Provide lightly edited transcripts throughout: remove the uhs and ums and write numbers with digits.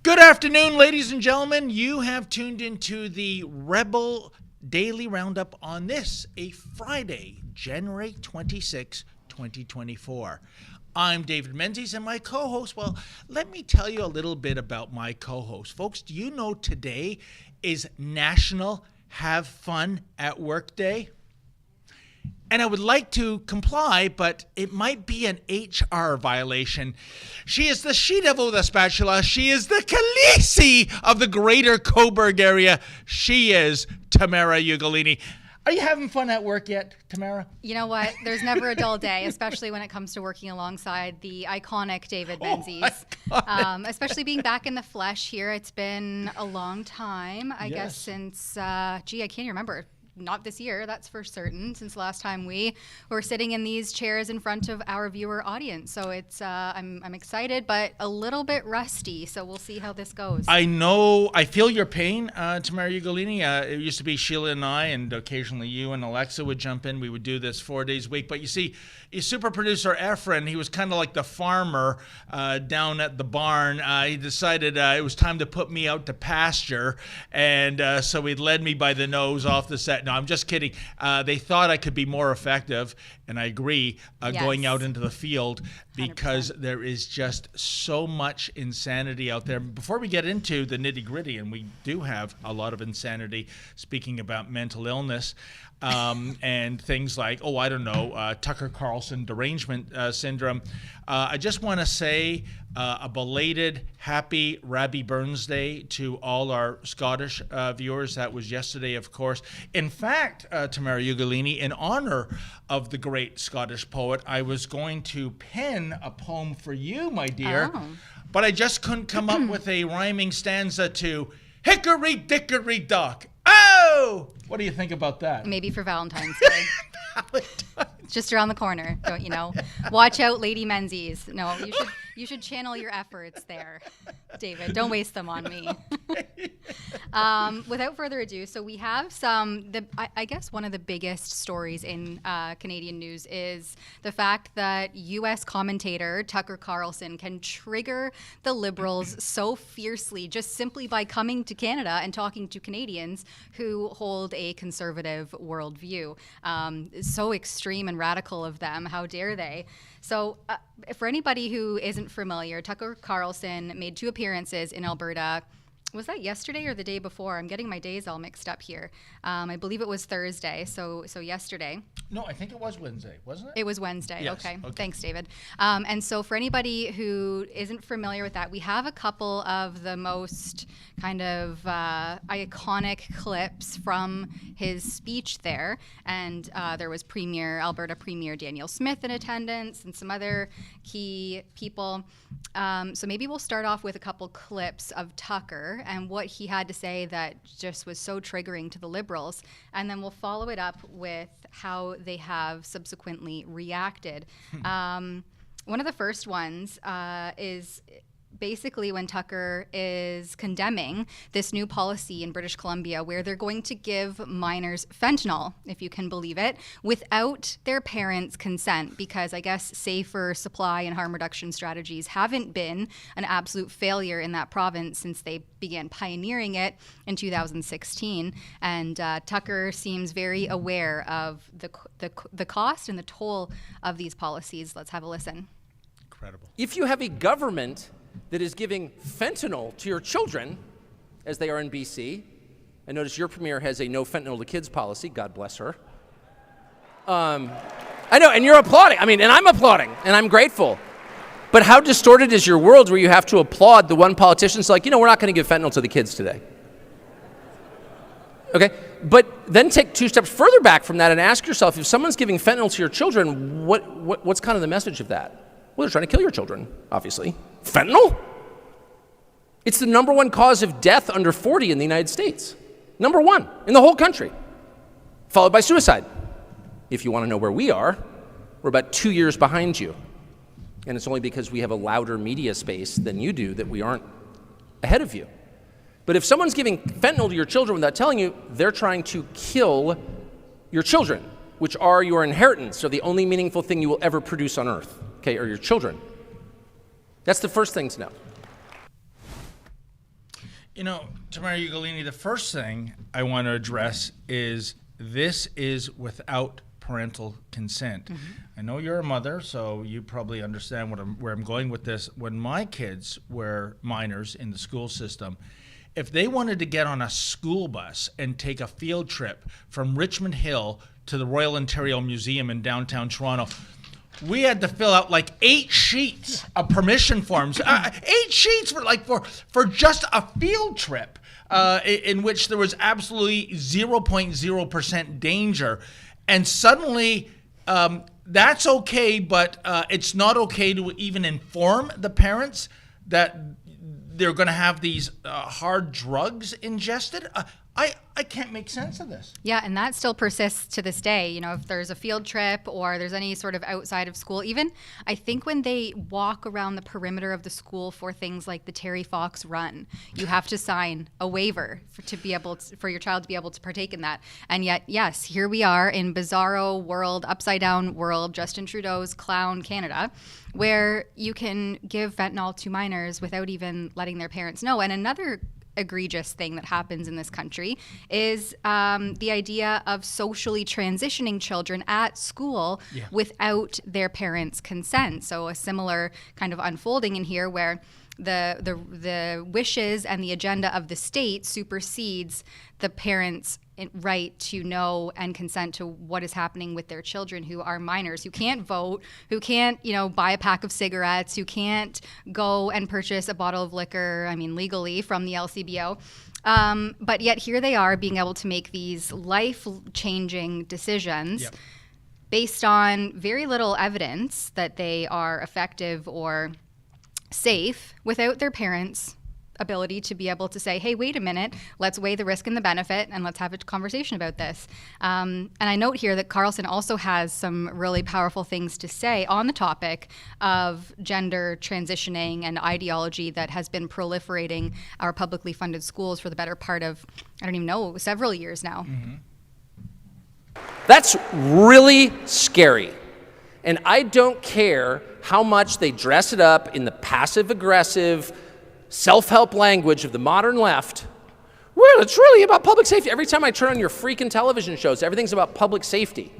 Good afternoon, ladies and gentlemen. You have tuned into the Rebel Daily Roundup on this, a Friday, January 26, 2024. I'm David Menzies, and my co-host, well, let me tell you a little bit about my co-host. Folks, do you know today is National Have Fun at Work Day? And I would like to comply, but it might be an HR violation. She is the she-devil with a spatula. She is the Khaleesi of the greater Coburg area. She is Tamara Ugolini. Are you having fun at work yet, Tamara? You know what? There's never a dull day, especially when it comes to working alongside the iconic David Menzies. Especially being back in the flesh here. It's been a long time, I guess, since, I can't remember. Not this year, that's for certain, since last time we were sitting in these chairs in front of our viewer audience. So it's I'm excited, but a little bit rusty. So we'll see how this goes. I know, I feel your pain, Tamara Ugolini. It used to be Sheila and I, and occasionally you and Alexa would jump in. We would do this 4 days a week. But you see, super producer Efren, he was kind of like the farmer down at the barn. He decided it was time to put me out to pasture, and so he led me by the nose off the set. No, I'm just kidding. They thought I could be more effective, and I agree, going out into the field, because 100%. There is just so much insanity out there. Before we get into the nitty-gritty, and we do have a lot of insanity, speaking about mental illness, and things like, Tucker Carlson derangement syndrome. I just want to say a belated happy Rabbi Burns Day to all our Scottish viewers. That was yesterday, of course. In fact, Tamara Ugolini, in honor of the great Scottish poet, I was going to pen a poem for you, my dear, but I just couldn't come up with a rhyming stanza to Hickory Dickory Dock. Oh! What do you think about that? Maybe for Valentine's Day. It's just around the corner, don't you know? Watch out, Lady Menzies. No, you should channel your efforts there, David. Don't waste them on me. Without further ado, so we have I guess one of the biggest stories in Canadian news is the fact that U.S. commentator Tucker Carlson can trigger the Liberals so fiercely just simply by coming to Canada and talking to Canadians who hold a conservative worldview. So extreme and radical of them. How dare they? So for anybody who isn't familiar, Tucker Carlson made 2 appearances in Alberta. Was that yesterday or the day before? I'm getting my days all mixed up here. I believe it was Thursday, so yesterday. No, I think it was Wednesday, wasn't it? It was Wednesday, yes. Okay. Thanks, David. And so for anybody who isn't familiar with that, we have a couple of the most kind of iconic clips from his speech there. And there was Alberta Premier Danielle Smith in attendance and some other key people. So maybe we'll start off with a couple clips of Tucker and what he had to say that just was so triggering to the Liberals, and then we'll follow it up with how they have subsequently reacted. One of the first ones is basically when Tucker is condemning this new policy in British Columbia where they're going to give minors fentanyl, if you can believe it, without their parents' consent, because I guess safer supply and harm reduction strategies haven't been an absolute failure in that province since they began pioneering it in 2016. And Tucker seems very aware of the cost and the toll of these policies. Let's have a listen. Incredible. If you have a government that is giving fentanyl to your children, as they are in BC, and notice your premier has a no fentanyl to kids policy, God bless her. I know, and you're applauding. I mean, and I'm applauding, and I'm grateful. But how distorted is your world where you have to applaud the one politician's like, we're not going to give fentanyl to the kids today. Okay, but then take 2 steps further back from that and ask yourself, if someone's giving fentanyl to your children, what's kind of the message of that? Well, they're trying to kill your children, obviously. Fentanyl? It's the #1 cause of death under 40 in the United States. #1 in the whole country, followed by suicide. If you want to know where we are, we're about 2 years behind you. And it's only because we have a louder media space than you do that we aren't ahead of you. But if someone's giving fentanyl to your children without telling you, they're trying to kill your children, which are your inheritance, so the only meaningful thing you will ever produce on earth, okay, are your children. That's the first thing to know. You know, Tamara Ugolini, the first thing I want to address is this is without parental consent. I know you're a mother, so you probably understand where I'm going with this. When my kids were minors in the school system, if they wanted to get on a school bus and take a field trip from Richmond Hill to the Royal Ontario Museum in downtown Toronto, we had to fill out like 8 sheets of permission forms. 8 sheets for just a field trip, in which there was absolutely 0.0% danger. And suddenly, that's okay, but it's not okay to even inform the parents that they're going to have these hard drugs ingested. I can't make sense of this. Yeah, and that still persists to this day. You know, if there's a field trip or there's any sort of outside of school, even I think when they walk around the perimeter of the school for things like the Terry Fox run, you have to sign a waiver for your child to be able to partake in that. And yet, yes, here we are in bizarro world, upside down world, Justin Trudeau's clown Canada, where you can give fentanyl to minors without even letting their parents know. And another egregious thing that happens in this country is the idea of socially transitioning children at school without their parents' consent. So a similar kind of unfolding in here where the wishes and the agenda of the state supersedes the parents' right to know and consent to what is happening with their children who are minors, who can't vote, who can't, buy a pack of cigarettes, who can't go and purchase a bottle of liquor, legally from the LCBO. But yet here they are being able to make these life-changing decisions based on very little evidence that they are effective or safe without their parents' ability to be able to say, hey, wait a minute, let's weigh the risk and the benefit and let's have a conversation about this. And I note here that Carlson also has some really powerful things to say on the topic of gender transitioning and ideology that has been proliferating our publicly funded schools for the better part of, several years now. That's really scary. And I don't care how much they dress it up in the passive-aggressive, self-help language of the modern left. Well, it's really about public safety. Every time I turn on your freaking television shows, everything's about public safety,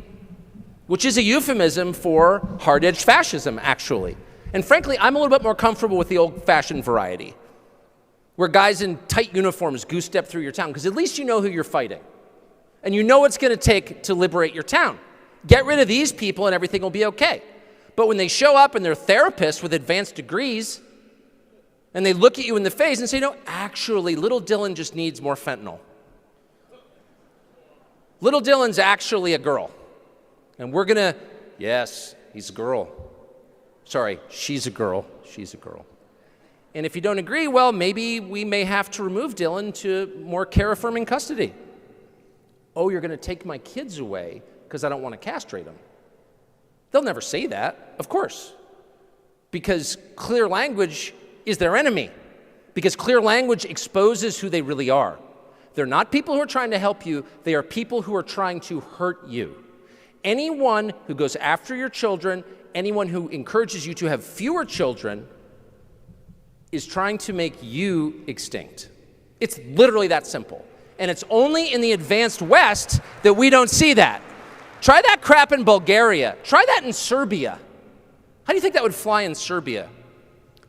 which is a euphemism for hard-edged fascism, actually. And frankly, I'm a little bit more comfortable with the old-fashioned variety, where guys in tight uniforms goose-step through your town, because at least you know who you're fighting. And you know what it's going to take to liberate your town. Get rid of these people and everything will be okay. But when they show up and they're therapists with advanced degrees, and they look at you in the face and say, no, actually, little Dylan just needs more fentanyl. Little Dylan's actually a girl. And we're going to, yes, he's a girl. Sorry, she's a girl. She's a girl. And if you don't agree, well, maybe we may have to remove Dylan to more care-affirming custody. Oh, you're going to take my kids away because I don't want to castrate them. They'll never say that, of course, because clear language is their enemy, because clear language exposes who they really are. They're not people who are trying to help you. They are people who are trying to hurt you. Anyone who goes after your children, anyone who encourages you to have fewer children is trying to make you extinct. It's literally that simple. And it's only in the advanced West that we don't see that. Try that crap in Bulgaria. Try that in Serbia. How do you think that would fly in Serbia?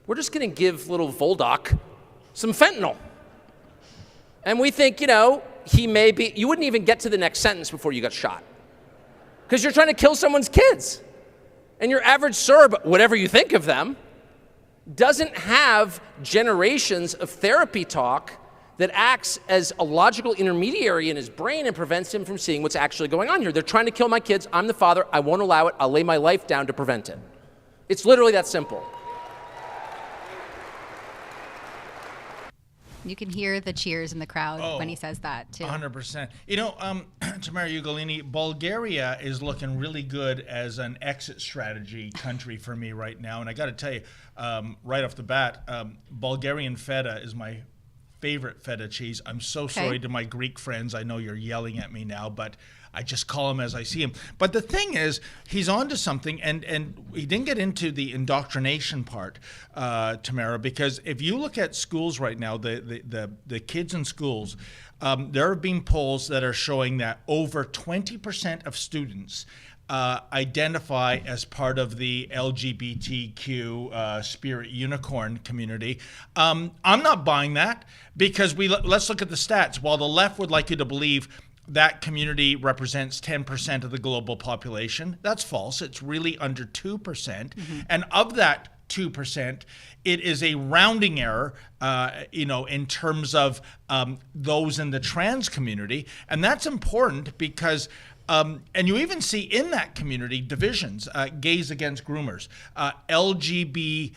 We're just going to give little Voldak some fentanyl. And we think, he may be, you wouldn't even get to the next sentence before you got shot. Because you're trying to kill someone's kids. And your average Serb, whatever you think of them, doesn't have generations of therapy talk that acts as a logical intermediary in his brain and prevents him from seeing what's actually going on here. They're trying to kill my kids. I'm the father. I won't allow it. I'll lay my life down to prevent it. It's literally that simple. You can hear the cheers in the crowd when he says that, too. 100%. Tamara Ugolini, Bulgaria is looking really good as an exit strategy country for me right now. And I got to tell you, right off the bat, Bulgarian feta is my favorite feta cheese. I'm so sorry to my Greek friends. I know you're yelling at me now, but I just call him as I see him. But the thing is, he's onto something, and he didn't get into the indoctrination part, Tamara, because if you look at schools right now, the kids in schools, there have been polls that are showing that over 20% of students identify as part of the LGBTQ spirit unicorn community. I'm not buying that, because let's look at the stats. While the left would like you to believe that community represents 10% of the global population, that's false. It's really under 2%. Mm-hmm. And of that 2%, it is a rounding error, in terms of those in the trans community. And that's important because and you even see in that community divisions, gays against groomers, LGB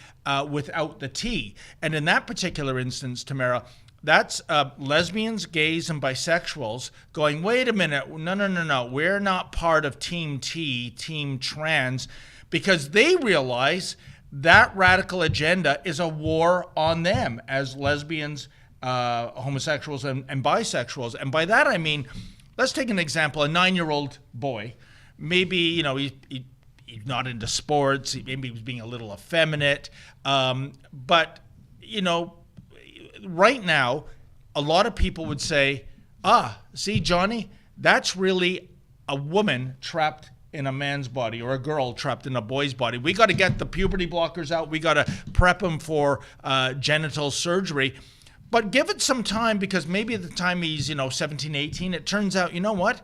without the T. And in that particular instance, Tamara, that's lesbians, gays, and bisexuals going, wait a minute, no, we're not part of Team T, Team Trans, because they realize that radical agenda is a war on them as lesbians, homosexuals, and bisexuals. And by that I mean, let's take an example, a 9-year-old boy, maybe, he's not into sports, maybe he's being a little effeminate, but, right now, a lot of people would say, see, Johnny, that's really a woman trapped in a man's body, or a girl trapped in a boy's body. We got to get the puberty blockers out. We got to prep him for genital surgery. But give it some time, because maybe at the time he's, 17, 18, it turns out, you know what?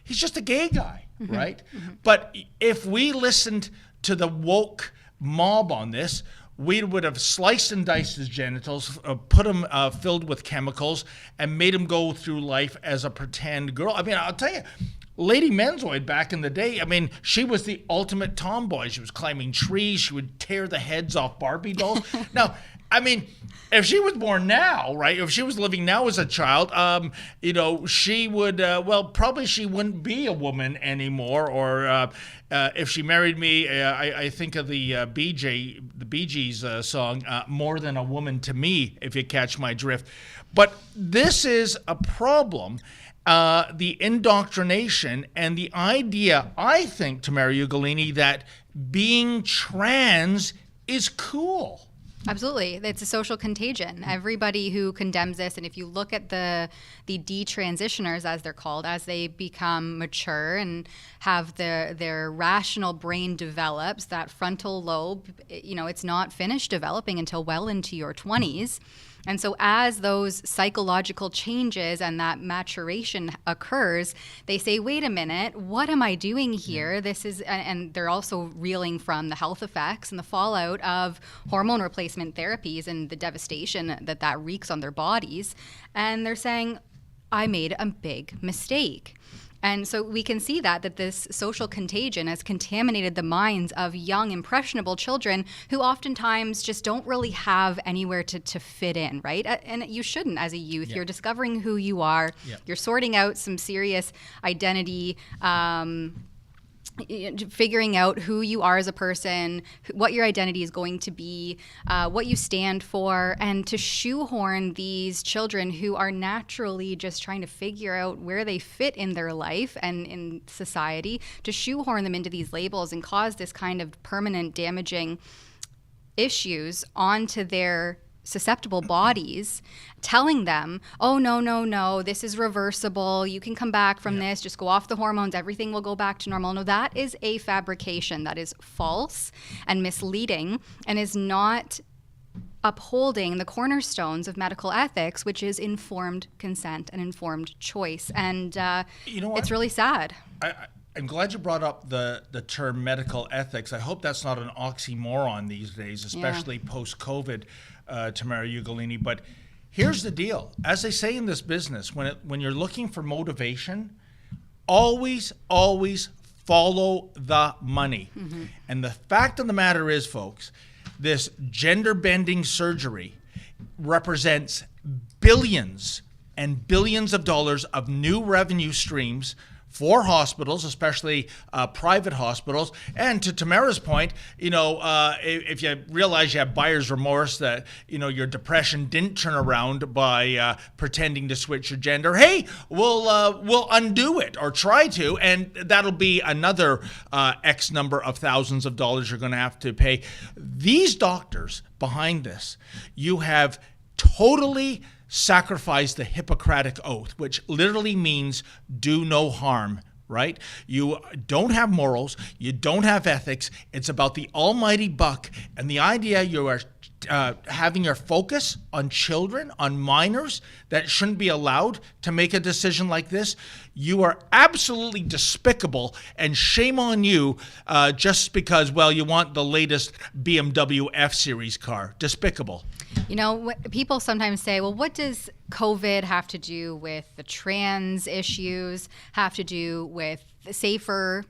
He's just a gay guy, mm-hmm. right? Mm-hmm. But if we listened to the woke mob on this, we would have sliced and diced his genitals, put him filled with chemicals, and made him go through life as a pretend girl. I mean, I'll tell you, Lady Menzoid back in the day, I mean, she was the ultimate tomboy. She was climbing trees. She would tear the heads off Barbie dolls. Now, I mean, if she was born now, right, if she was living now as a child, she would, probably she wouldn't be a woman anymore. Or if she married me, I think of the Bee Gees song, More Than a Woman to Me, if you catch my drift. But this is a problem. The indoctrination and the idea, I think, Tamara Ugolini, that being trans is cool. Absolutely. It's a social contagion. Everybody who condemns this, and if you look at the detransitioners, as they're called, as they become mature and have their rational brain develops, that frontal lobe, it's not finished developing until well into your 20s. And so as those psychological changes and that maturation occurs, they say, wait a minute, what am I doing here? This is, and they're also reeling from the health effects and the fallout of hormone replacement therapies and the devastation that wreaks on their bodies. And they're saying, I made a big mistake. And so we can see that this social contagion has contaminated the minds of young, impressionable children who oftentimes just don't really have anywhere to fit in, right? And you shouldn't as a youth. Yeah. You're discovering who you are. Yeah. You're sorting out some serious identity, figuring out who you are as a person, what your identity is going to be, what you stand for, and to shoehorn these children who are naturally just trying to figure out where they fit in their life and in society, to shoehorn them into these labels and cause this kind of permanent damaging issues onto their susceptible bodies, telling them, oh, no, this is reversible. You can come back from this. Just go off the hormones. Everything will go back to normal. No, that is a fabrication. That is false and misleading and is not upholding the cornerstones of medical ethics, which is informed consent and informed choice. And it's really sad. I'm glad you brought up the term medical ethics. I hope that's not an oxymoron these days, especially post-COVID, Tamara Ugolini. But here's the deal. As they say in this business, when you're looking for motivation, always follow the money. Mm-hmm. And the fact of the matter is, folks, this gender-bending surgery represents billions and billions of dollars of new revenue streams for hospitals, especially private hospitals. And to Tamara's point, if you realize you have buyer's remorse, that your depression didn't turn around by pretending to switch your gender, hey, we'll undo it or try to, and that'll be another X number of thousands of dollars you're going to have to pay. These doctors behind this, you have totally sacrificed the Hippocratic Oath, which literally means do no harm, right? You don't have morals, you don't have ethics. It's about the almighty buck, and the idea you are having your focus on children, on minors that shouldn't be allowed to make a decision like this. You are absolutely despicable, and shame on you just because, you want the latest BMW F-Series car. Despicable. People sometimes say, well, what does COVID have to do with the trans issues, have to do with safer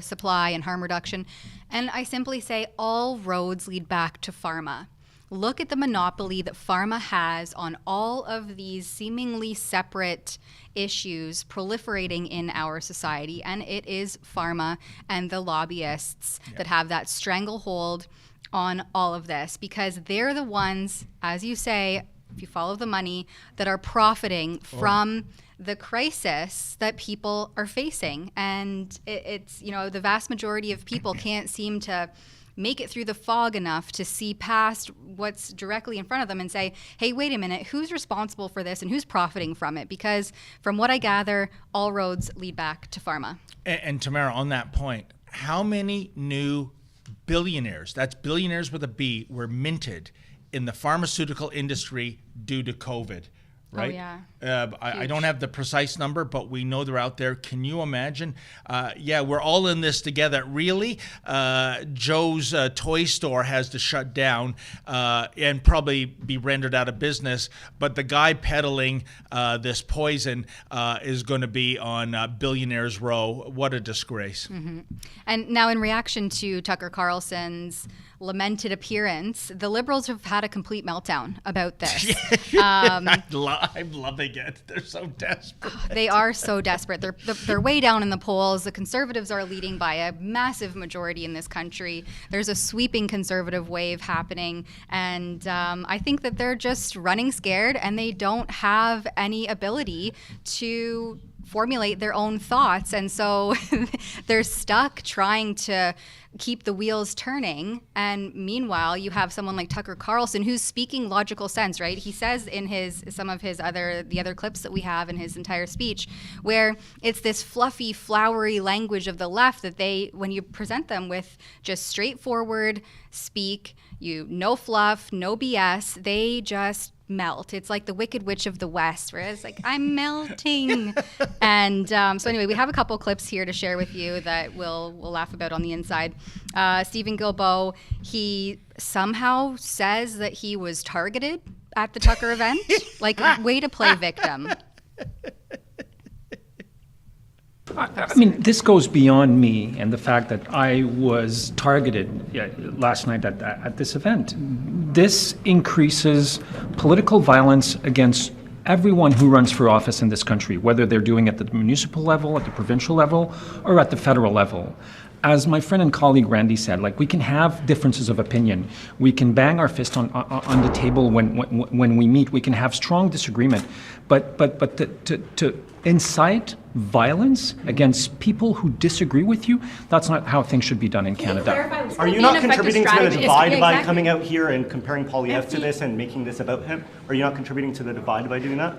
supply and harm reduction? And I simply say all roads lead back to pharma. Look at the monopoly that pharma has on all of these seemingly separate issues proliferating in our society, and it is pharma and the lobbyists that have that stranglehold on all of this, because they're the ones, as you say, if you follow the money, that are profiting from the crisis that people are facing. And it's the vast majority of people can't seem to make it through the fog enough to see past what's directly in front of them and say, hey, wait a minute, who's responsible for this and who's profiting from it? Because from what I gather, all roads lead back to pharma. And Tamara, on that point, how many new billionaires, that's billionaires with a B, were minted in the pharmaceutical industry due to COVID, right? Oh, yeah. I don't have the precise number, but we know they're out there. Can you imagine? We're all in this together. Really, Joe's toy store has to shut down and probably be rendered out of business, but the guy peddling this poison is going to be on Billionaires Row. What a disgrace. Mm-hmm. And now, in reaction to Tucker Carlson's lamented appearance, the Liberals have had a complete meltdown about this. I'm loving it. They're so desperate. They are so desperate. They're way down in the polls. The Conservatives are leading by a massive majority in this country. There's a sweeping Conservative wave happening, and I think that they're just running scared, and they don't have any ability to formulate their own thoughts, and so they're stuck trying to keep the wheels turning. And meanwhile, you have someone like Tucker Carlson who's speaking logical sense, right? He says in the other clips that we have in his entire speech, where it's this fluffy, flowery language of the left that when you present them with just straightforward speak, no fluff, no BS, they just melt. It's like the Wicked Witch of the West, where it's like, I'm melting. And so anyway, we have a couple clips here to share with you that we'll laugh about on the inside. Stephen Guilbeault, he somehow says that he was targeted at the Tucker event. Like, way to play victim. I mean, this goes beyond me and the fact that I was targeted last night at this event. This increases political violence against everyone who runs for office in this country, whether they're doing it at the municipal level, at the provincial level, or at the federal level. As my friend and colleague Randy said, we can have differences of opinion. We can bang our fist on the table when we meet. We can have strong disagreement, but to incite violence against people who disagree with you, that's not how things should be done in Canada. Are you not contributing to the divide by coming out here and comparing Poilievre to this and making this about him? Are you not contributing to the divide by doing that?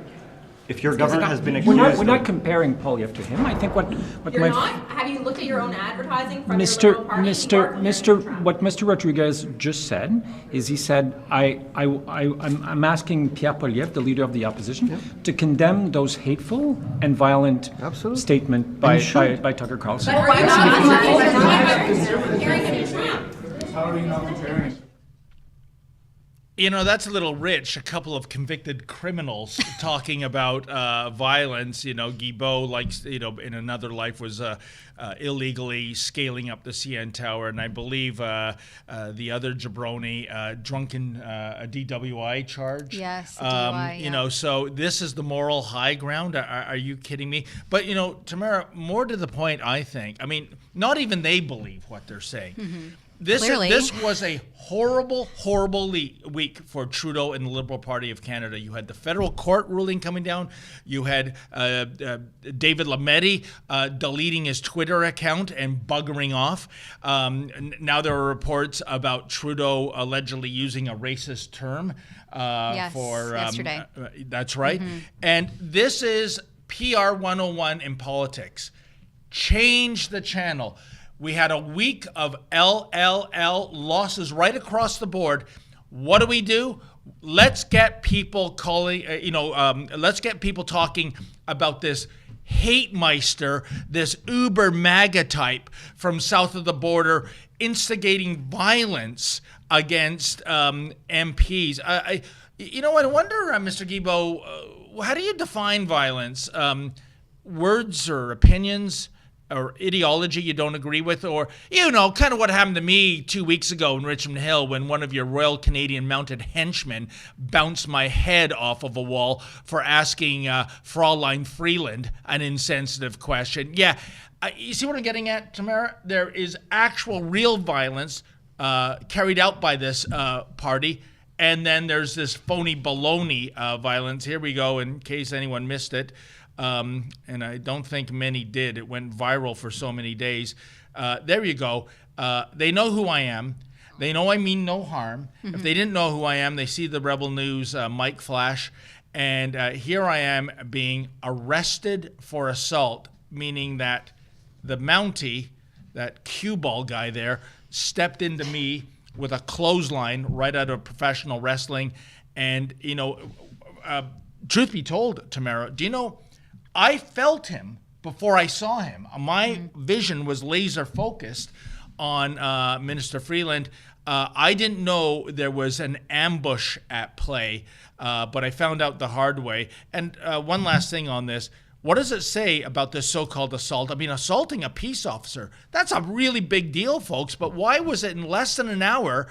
If your government has been accused, we're not comparing Poilievre to him. I think what You're not? Have you looked at your own advertising from Mr. your Liberal Party? What Mr. Rodriguez just said is he said I'm asking Pierre Poilievre, the leader of the opposition, to condemn those hateful and violent statements by Tucker Carlson. But are you not comparing him to Trump? How are you not comparing? You know, that's a little rich. A couple of convicted criminals talking about violence. You know, Guilbeault, like, you know, in another life was illegally scaling up the CN Tower. And I believe the other jabroni, drunken DWI charge. Yes, DUI, You know, so this is the moral high ground. Are you kidding me? But, you know, Tamara, more to the point, I think. I mean, not even they believe what they're saying. Mm-hmm. This was a horrible week for Trudeau and the Liberal Party of Canada. You had the federal court ruling coming down. You had David Lametti deleting his Twitter account and buggering off. Now there are reports about Trudeau allegedly using a racist term for yesterday. That's right. And this is PR 101 in politics. Change the channel. We had a week of LLL losses right across the board. What do? Let's get people calling, let's get people talking about this hate meister, this uber MAGA type from south of the border, instigating violence against MPs. I wonder, Mr. Guilbeault, how do you define violence? Words or opinions? Or ideology you don't agree with, or, you know, kind of what happened to me 2 weeks ago in Richmond Hill when one of your Royal Canadian Mounted henchmen bounced my head off of a wall for asking Fraulein Freeland an insensitive question. Yeah, you see what I'm getting at, Tamara? There is actual real violence carried out by this party, and then there's this phony baloney violence. Here we go, in case anyone missed it. And I don't think many did. It went viral for so many days. There you go. They know who I am. They know I mean no harm. Mm-hmm. If they didn't know who I am, they see the Rebel News mic flash. And here I am being arrested for assault, meaning that the Mountie, that cue ball guy there, stepped into me with a clothesline right out of professional wrestling. And, you know, truth be told, Tamara, do you know, I felt him before I saw him. My vision was laser focused on Minister Freeland. I didn't know there was an ambush at play, but I found out the hard way. And one last thing on this. What does it say about this so-called assault? I mean, assaulting a peace officer, that's a really big deal, folks. But why was it in less than an hour,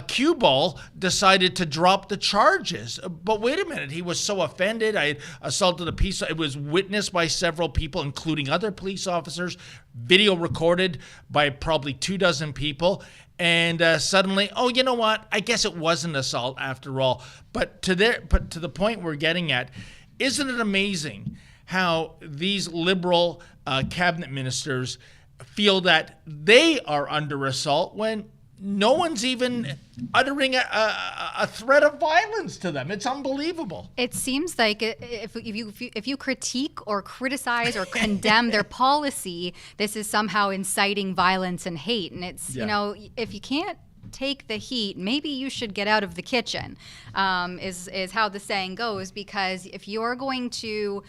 cue ball decided to drop the charges? But wait a minute, he was so offended. I had assaulted a peace. It was witnessed by several people, including other police officers, video recorded by probably 24 people. And suddenly, oh, you know what? I guess it wasn't assault after all. But to the point we're getting at, isn't it amazing how these Liberal cabinet ministers feel that they are under assault when no one's even uttering a threat of violence to them? It's unbelievable. It seems like if you critique or criticize or condemn their policy, this is somehow inciting violence and hate. And it's, you know, if you can't take the heat, maybe you should get out of the kitchen, is how the saying goes. Because if you're going to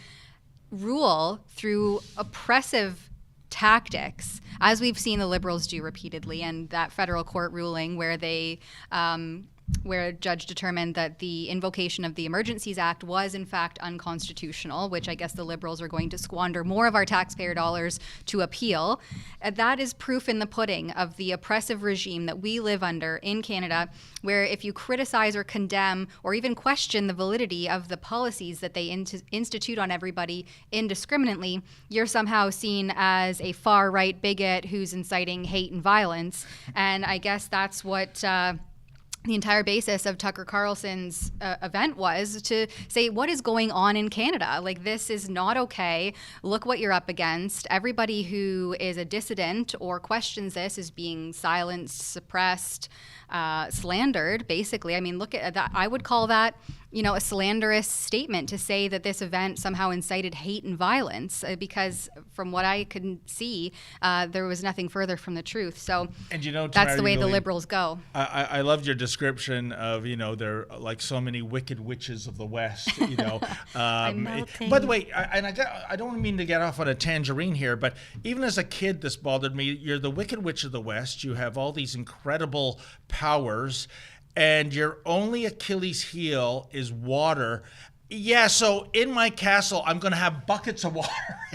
rule through oppressive tactics, as we've seen the Liberals do repeatedly, and that federal court ruling where they where a judge determined that the invocation of the Emergencies Act was in fact unconstitutional, which I guess the Liberals are going to squander more of our taxpayer dollars to appeal. That is proof in the pudding of the oppressive regime that we live under in Canada, where if you criticize or condemn or even question the validity of the policies that they institute on everybody indiscriminately, you're somehow seen as a far-right bigot who's inciting hate and violence. And I guess that's what the entire basis of Tucker Carlson's event was, to say what is going on in Canada. Like, this is not okay. Look what you're up against. Everybody who is a dissident or questions this is being silenced, suppressed, slandered, basically. I mean, look at that. I would call that, you know, a slanderous statement to say that this event somehow incited hate and violence, because from what I could see, there was nothing further from the truth. So, and you know, that's the way the Liberals go. I loved your description of, you know, they're like so many wicked witches of the West, you know. By the way, I don't mean to get off on a tangerine here, but even as a kid, this bothered me. You're the wicked witch of the West. You have all these incredible powers, and your only Achilles heel is water. Yeah, so in my castle, I'm going to have buckets of water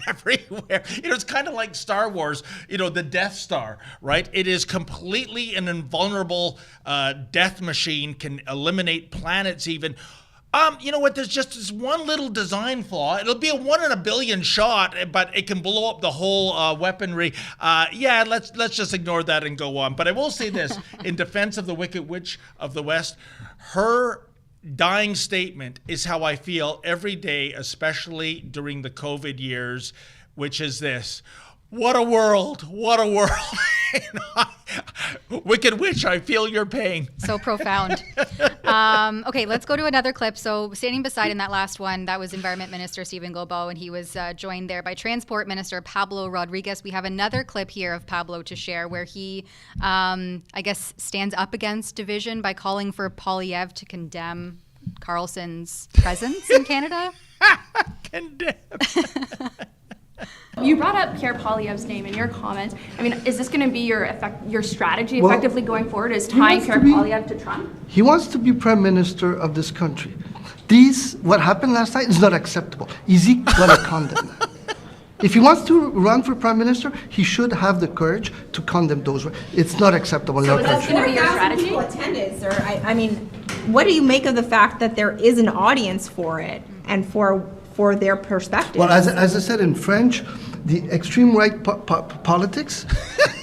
everywhere. It's kind of like Star Wars, the Death Star, right? It is completely an invulnerable death machine, can eliminate planets even. You know what? There's just this one little design flaw. It'll be a 1 in a billion shot, but it can blow up the whole weaponry. Let's just ignore that and go on. But I will say this, in defense of the Wicked Witch of the West, her dying statement is how I feel every day, especially during the COVID years, which is this: what a world, what a world. Wicked Witch, I feel your pain. So profound. Okay, let's go to another clip. So standing beside in that last one, that was Environment Minister Stephen Guilbeault, and he was joined there by Transport Minister Pablo Rodriguez. We have another clip here of Pablo to share where he, I guess, stands up against division by calling for Poilievre to condemn Carlson's presence in Canada. Condemn. You brought up Pierre Poilievre's name in your comments. I mean, is this going to be your strategy effectively going forward, is tying Pierre Poilievre to Trump? He wants to be Prime Minister of this country. What happened last night is not acceptable. Is he going to condemn that? If he wants to run for Prime Minister, he should have the courage to condemn those. It's not acceptable in our country. Going to be your strategy? People attended, sir. I mean, what do you make of the fact that there is an audience for it and for their perspective? Well, as I said in French, the extreme right politics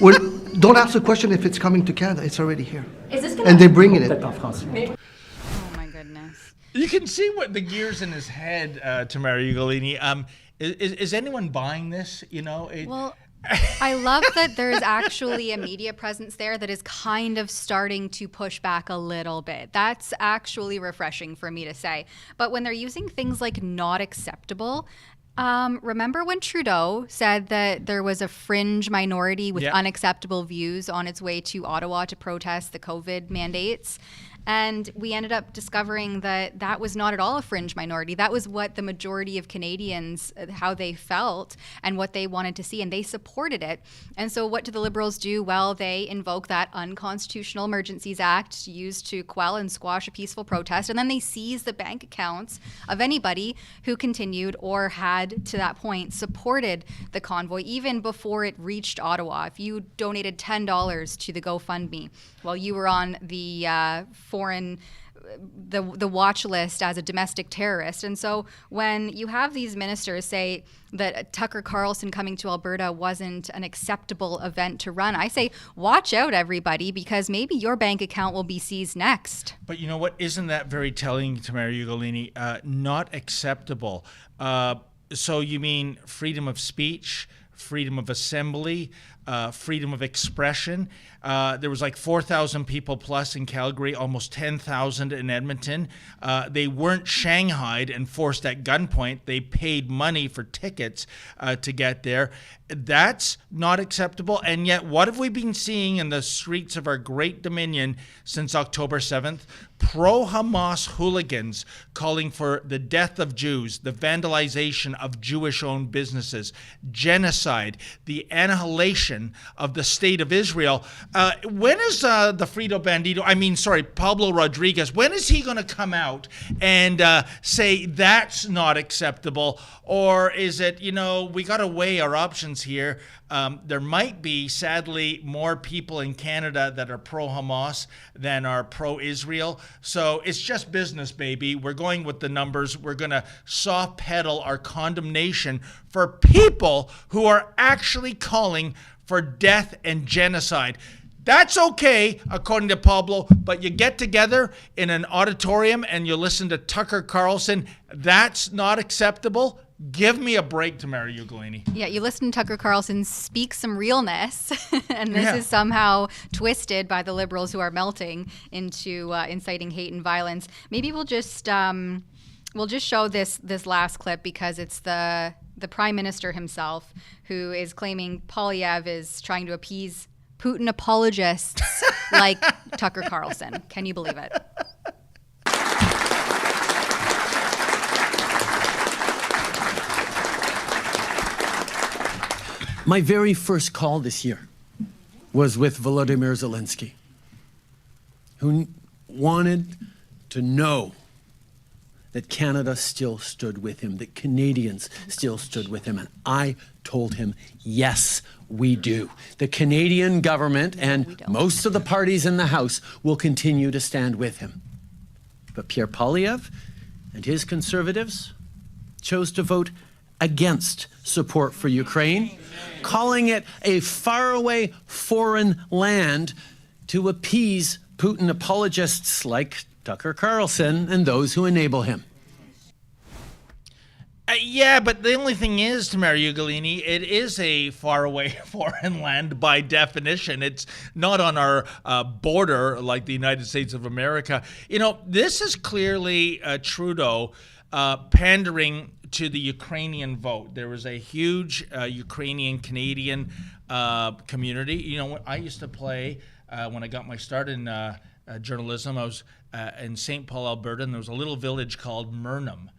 don't ask the question if it's coming to Canada. It's already here. Is this and they're bringing it. Oh my goodness. You can see what the gears in his head, Tamara Ugolini. Is anyone buying this? Well, I love that there's actually a media presence there that is kind of starting to push back a little bit. That's actually refreshing for me to say. But when they're using things like not acceptable, remember when Trudeau said that there was a fringe minority with unacceptable views on its way to Ottawa to protest the COVID mandates? And we ended up discovering that that was not at all a fringe minority. That was what the majority of Canadians, how they felt and what they wanted to see, and they supported it. And so what do the Liberals do? Well, they invoke that unconstitutional Emergencies Act used to quell and squash a peaceful protest, and then they seize the bank accounts of anybody who continued or had, to that point, supported the convoy even before it reached Ottawa. If you donated $10 to the GoFundMe while you were on the the watch list as a domestic terrorist. And so when you have these ministers say that Tucker Carlson coming to Alberta wasn't an acceptable event to run, I say, watch out, everybody, because maybe your bank account will be seized next. But you know what? Isn't that very telling, Tamara Ugolini? Not acceptable. So you mean freedom of speech, freedom of assembly, freedom of expression. There was like 4,000 people plus in Calgary, almost 10,000 in Edmonton. They weren't shanghaied and forced at gunpoint. They paid money for tickets to get there. That's not acceptable. And yet, what have we been seeing in the streets of our great Dominion since October 7th? Pro-Hamas hooligans calling for the death of Jews, the vandalization of Jewish-owned businesses, genocide, the annihilation of the state of Israel. When is the Frito Bandito, Pablo Rodriguez, when is he going to come out and say that's not acceptable? Or is it, we got to weigh our options here. There might be, sadly, more people in Canada that are pro-Hamas than are pro-Israel. So it's just business, baby. We're going with the numbers. We're going to soft pedal our condemnation for people who are actually calling for death and genocide. That's okay, according to Pablo, but you get together in an auditorium and you listen to Tucker Carlson. That's not acceptable. Give me a break, Tamara Ugolini. Yeah, you listen to Tucker Carlson speak some realness, and this is somehow twisted by the Liberals who are melting into inciting hate and violence. Maybe we'll just show this last clip because it's the Prime Minister himself who is claiming Poilievre is trying to appease Putin apologists like Tucker Carlson. Can you believe it? My very first call this year was with Volodymyr Zelensky, who wanted to know that Canada still stood with him, that Canadians still stood with him. And I told him, yes, we do. The Canadian government and most of the parties in the House will continue to stand with him. But Pierre Poilievre and his Conservatives chose to vote against support for Ukraine, calling it a faraway foreign land to appease Putin apologists like Tucker Carlson and those who enable him. Yeah, but the only thing is, Tamara Ugolini, it is a faraway foreign land by definition. It's not on our border like the United States of America. You know, this is clearly Trudeau pandering to the Ukrainian vote. There was a huge Ukrainian-Canadian community. You know, I used to play, when I got my start in journalism, I was in St. Paul, Alberta, and there was a little village called Murnum.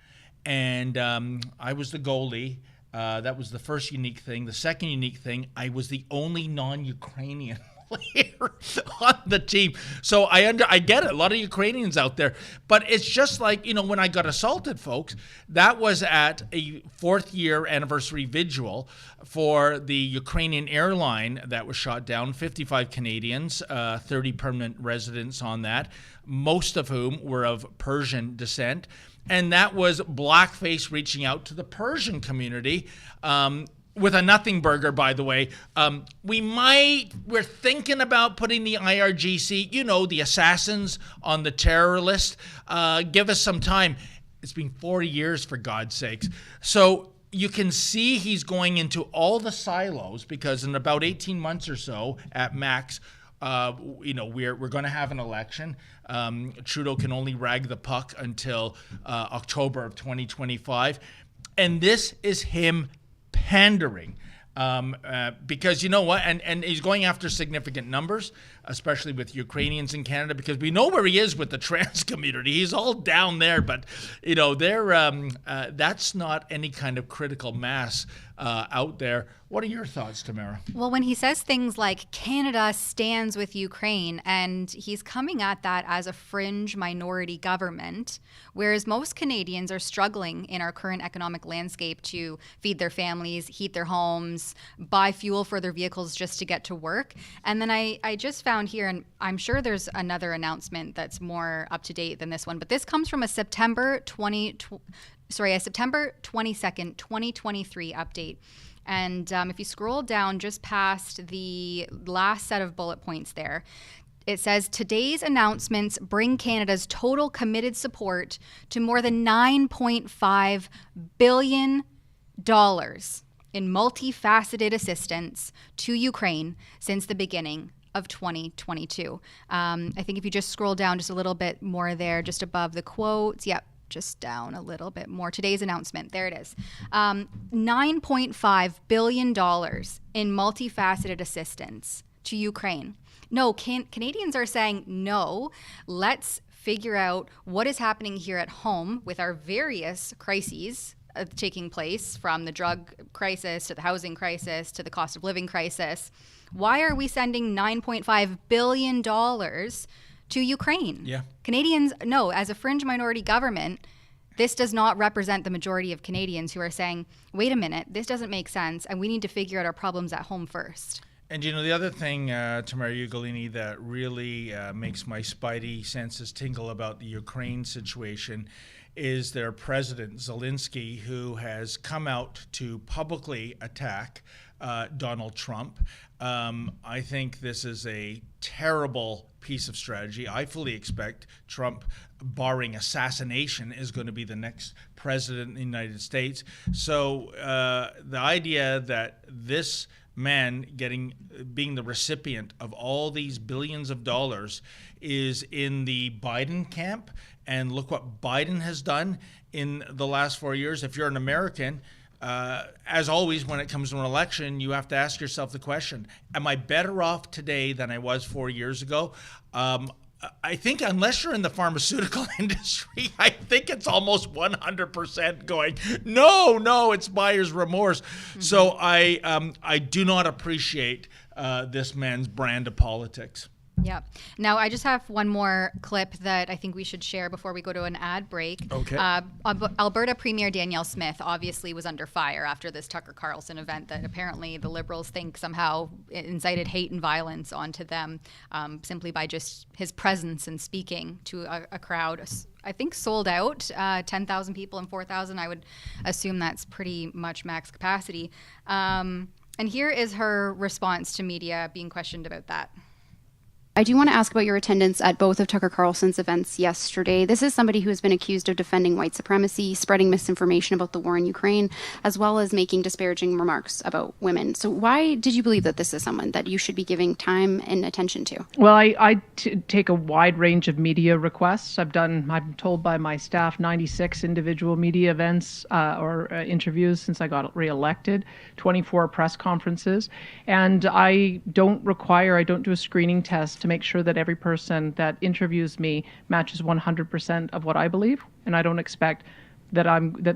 And I was the goalie. That was the first unique thing. The second unique thing, I was the only non-Ukrainian player on the team. So I get it. A lot of Ukrainians out there. But it's just like, you know, when I got assaulted, folks, that was at a 4th year anniversary vigil for the Ukrainian airline that was shot down. 55 Canadians, 30 permanent residents on that, most of whom were of Persian descent. And that was blackface reaching out to the Persian community with a nothing burger, by the way. We're thinking about putting the IRGC, you know, the assassins on the terror list. Give us some time. It's been 40 years, for God's sakes. So you can see he's going into all the silos because in about 18 months or so at max, you know, we're going to have an election. Trudeau can only rag the puck until October of 2025. And this is him pandering because you know what? And he's going after significant numbers, especially with Ukrainians in Canada, because we know where he is with the trans community. He's all down there, but you know, that's not any kind of critical mass out there. What are your thoughts, Tamara? Well, when he says things like Canada stands with Ukraine, and he's coming at that as a fringe minority government, whereas most Canadians are struggling in our current economic landscape to feed their families, heat their homes, buy fuel for their vehicles just to get to work. And then I just found here, and I'm sure there's another announcement that's more up to date than this one, but this comes from a September 22nd, 2023 update. And if you scroll down just past the last set of bullet points there, it says, today's announcements bring Canada's total committed support to more than $9.5 billion in multifaceted assistance to Ukraine since the beginning of 2022. I think if you just scroll down just a little bit more there, just above the quotes, yep. Just down a little bit more. Today's announcement, there it is. $9.5 billion in multifaceted assistance to Ukraine. No, Canadians are saying, no, let's figure out what is happening here at home with our various crises taking place, from the drug crisis to the housing crisis to the cost of living crisis. Why are we sending $9.5 billion to Ukraine? Yeah. Canadians, no, as a fringe minority government, this does not represent the majority of Canadians who are saying, wait a minute, this doesn't make sense, and we need to figure out our problems at home first. And you know, the other thing, Tamara Ugolini, that really makes my spidey senses tingle about the Ukraine situation is their president, Zelensky, who has come out to publicly attack Donald Trump. I think this is a terrible piece of strategy. I fully expect Trump, barring assassination, is going to be the next president in the United States. So the idea that this man being the recipient of all these billions of dollars is in the Biden camp, and look what Biden has done in the last 4 years. If you're an American, as always, when it comes to an election, you have to ask yourself the question, am I better off today than I was 4 years ago? I think unless you're in the pharmaceutical industry, I think it's almost 100% going, no, it's buyer's remorse. Mm-hmm. So I do not appreciate this man's brand of politics. Yeah. Now, I just have one more clip that I think we should share before we go to an ad break. Okay. Alberta Premier Danielle Smith obviously was under fire after this Tucker Carlson event that apparently the Liberals think somehow incited hate and violence onto them simply by just his presence and speaking to a crowd. I think sold out, 10,000 people and 4,000. I would assume that's pretty much max capacity. And here is her response to media being questioned about that. I do want to ask about your attendance at both of Tucker Carlson's events yesterday. This is somebody who has been accused of defending white supremacy, spreading misinformation about the war in Ukraine, as well as making disparaging remarks about women. So why did you believe that this is someone that you should be giving time and attention to? Well, I take a wide range of media requests. I'm told by my staff, 96 individual media events or interviews since I got reelected, 24 press conferences. And I don't do a screening test to make sure that every person that interviews me matches 100% of what I believe, and I don't expect that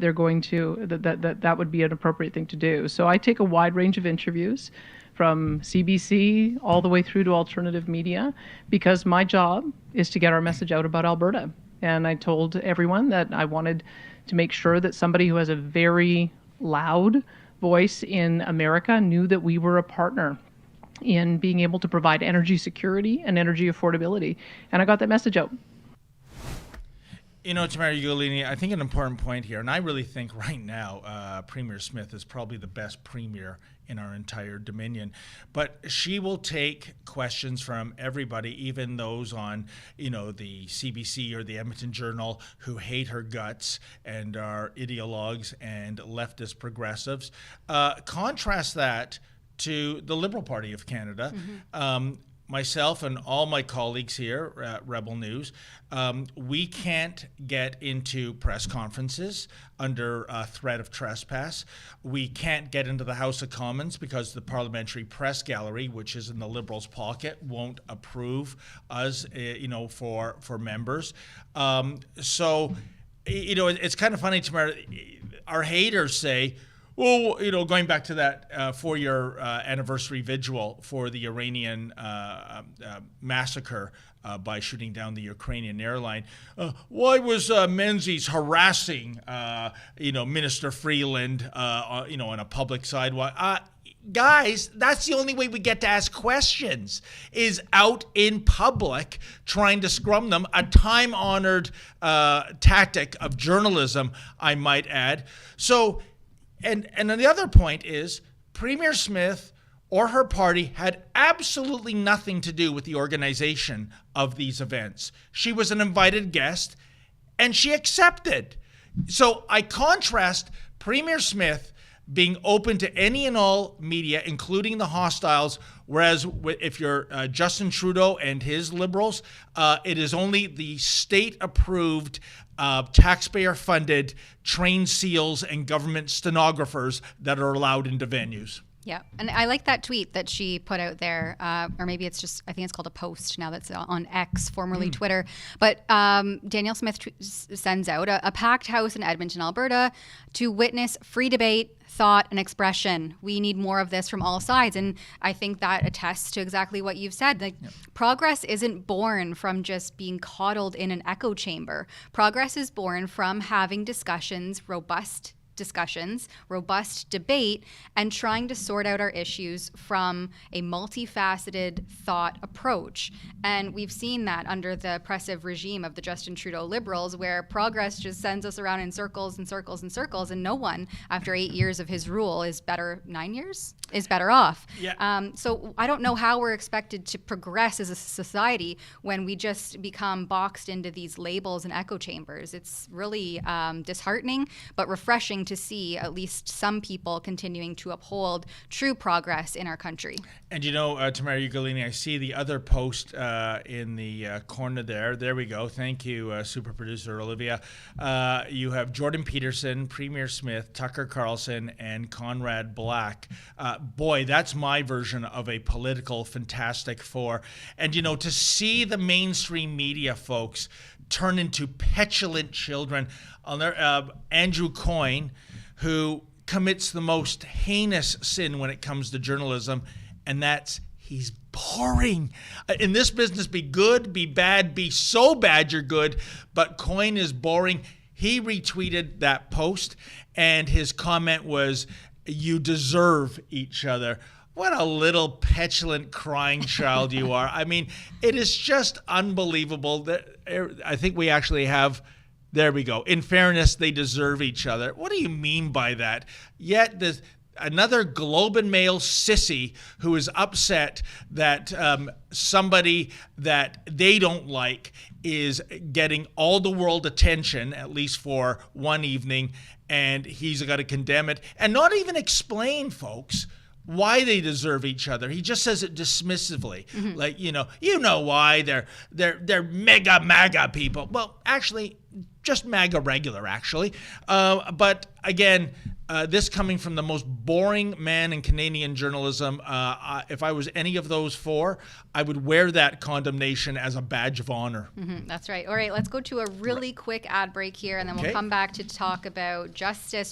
they're going to that would be an appropriate thing to do. So I take a wide range of interviews from CBC all the way through to alternative media because my job is to get our message out about Alberta. And I told everyone that I wanted to make sure that somebody who has a very loud voice in America knew that we were a partner in being able to provide energy security and energy affordability. And I got that message out. You know, Tamara Ugolini, I think an important point here, and I really think right now Premier Smith is probably the best premier in our entire Dominion. But she will take questions from everybody, even those on, the CBC or the Edmonton Journal who hate her guts and are ideologues and leftist progressives. Contrast that to the Liberal Party of Canada. Myself and all my colleagues here at Rebel News, we can't get into press conferences under threat of trespass. We can't get into the House of Commons because the Parliamentary Press Gallery, which is in the Liberals' pocket, won't approve us, for members. So, it's kind of funny, Tamara. Our haters say, well, going back to that 4-year anniversary vigil for the Iranian massacre by shooting down the Ukrainian airline, why was Menzies harassing, Minister Freeland, on a public sidewalk? Guys, that's the only way we get to ask questions, is out in public trying to scrum them, a time-honored tactic of journalism, I might add. So, And then the other point is Premier Smith or her party had absolutely nothing to do with the organization of these events. She was an invited guest and she accepted. So I contrast Premier Smith being open to any and all media, including the hostiles, whereas if you're Justin Trudeau and his Liberals, it is only the state-approved, taxpayer-funded trained SEALs and government stenographers that are allowed into venues. Yeah, and I like that tweet that she put out there, or maybe it's just, I think it's called a post now that's on X, formerly Twitter. But Danielle Smith sends out a packed house in Edmonton, Alberta, to witness free debate, thought, and expression. We need more of this from all sides. And I think that attests to exactly what you've said. Progress isn't born from just being coddled in an echo chamber. Progress is born from having robust debate, and trying to sort out our issues from a multifaceted thought approach. And we've seen that under the oppressive regime of the Justin Trudeau Liberals, where progress just sends us around in circles and circles and circles, and no one, after 8 years of his rule, 9 years, is better off. Yeah. So I don't know how we're expected to progress as a society when we just become boxed into these labels and echo chambers. It's really disheartening, but refreshing to see at least some people continuing to uphold true progress in our country. And Tamara Ugolini, I see the other post in the corner there. There we go. Thank you, super producer Olivia. You have Jordan Peterson, Premier Smith, Tucker Carlson, and Conrad Black. Boy, that's my version of a political Fantastic Four. And, to see the mainstream media folks turn into petulant children. Andrew Coyne, who commits the most heinous sin when it comes to journalism, and that's he's boring. In this business, be good, be bad, be so bad you're good, but coin is boring. He retweeted that post, and his comment was, "You deserve each other." What a little petulant crying child you are. I mean, it is just unbelievable that I think we actually have, there we go. In fairness, they deserve each other. What do you mean by that? Yet another Globe and Mail sissy who is upset that somebody that they don't like is getting all the world attention, at least for one evening, and he's got to condemn it and not even explain, folks, why they deserve each other. He just says it dismissively, like, you know why they're mega MAGA people. Well, actually, just MAGA regular, actually. But again, this coming from the most boring man in Canadian journalism. If I was any of those four, I would wear that condemnation as a badge of honor. That's right. All right, let's go to a really quick ad break here, and then we'll come back to talk about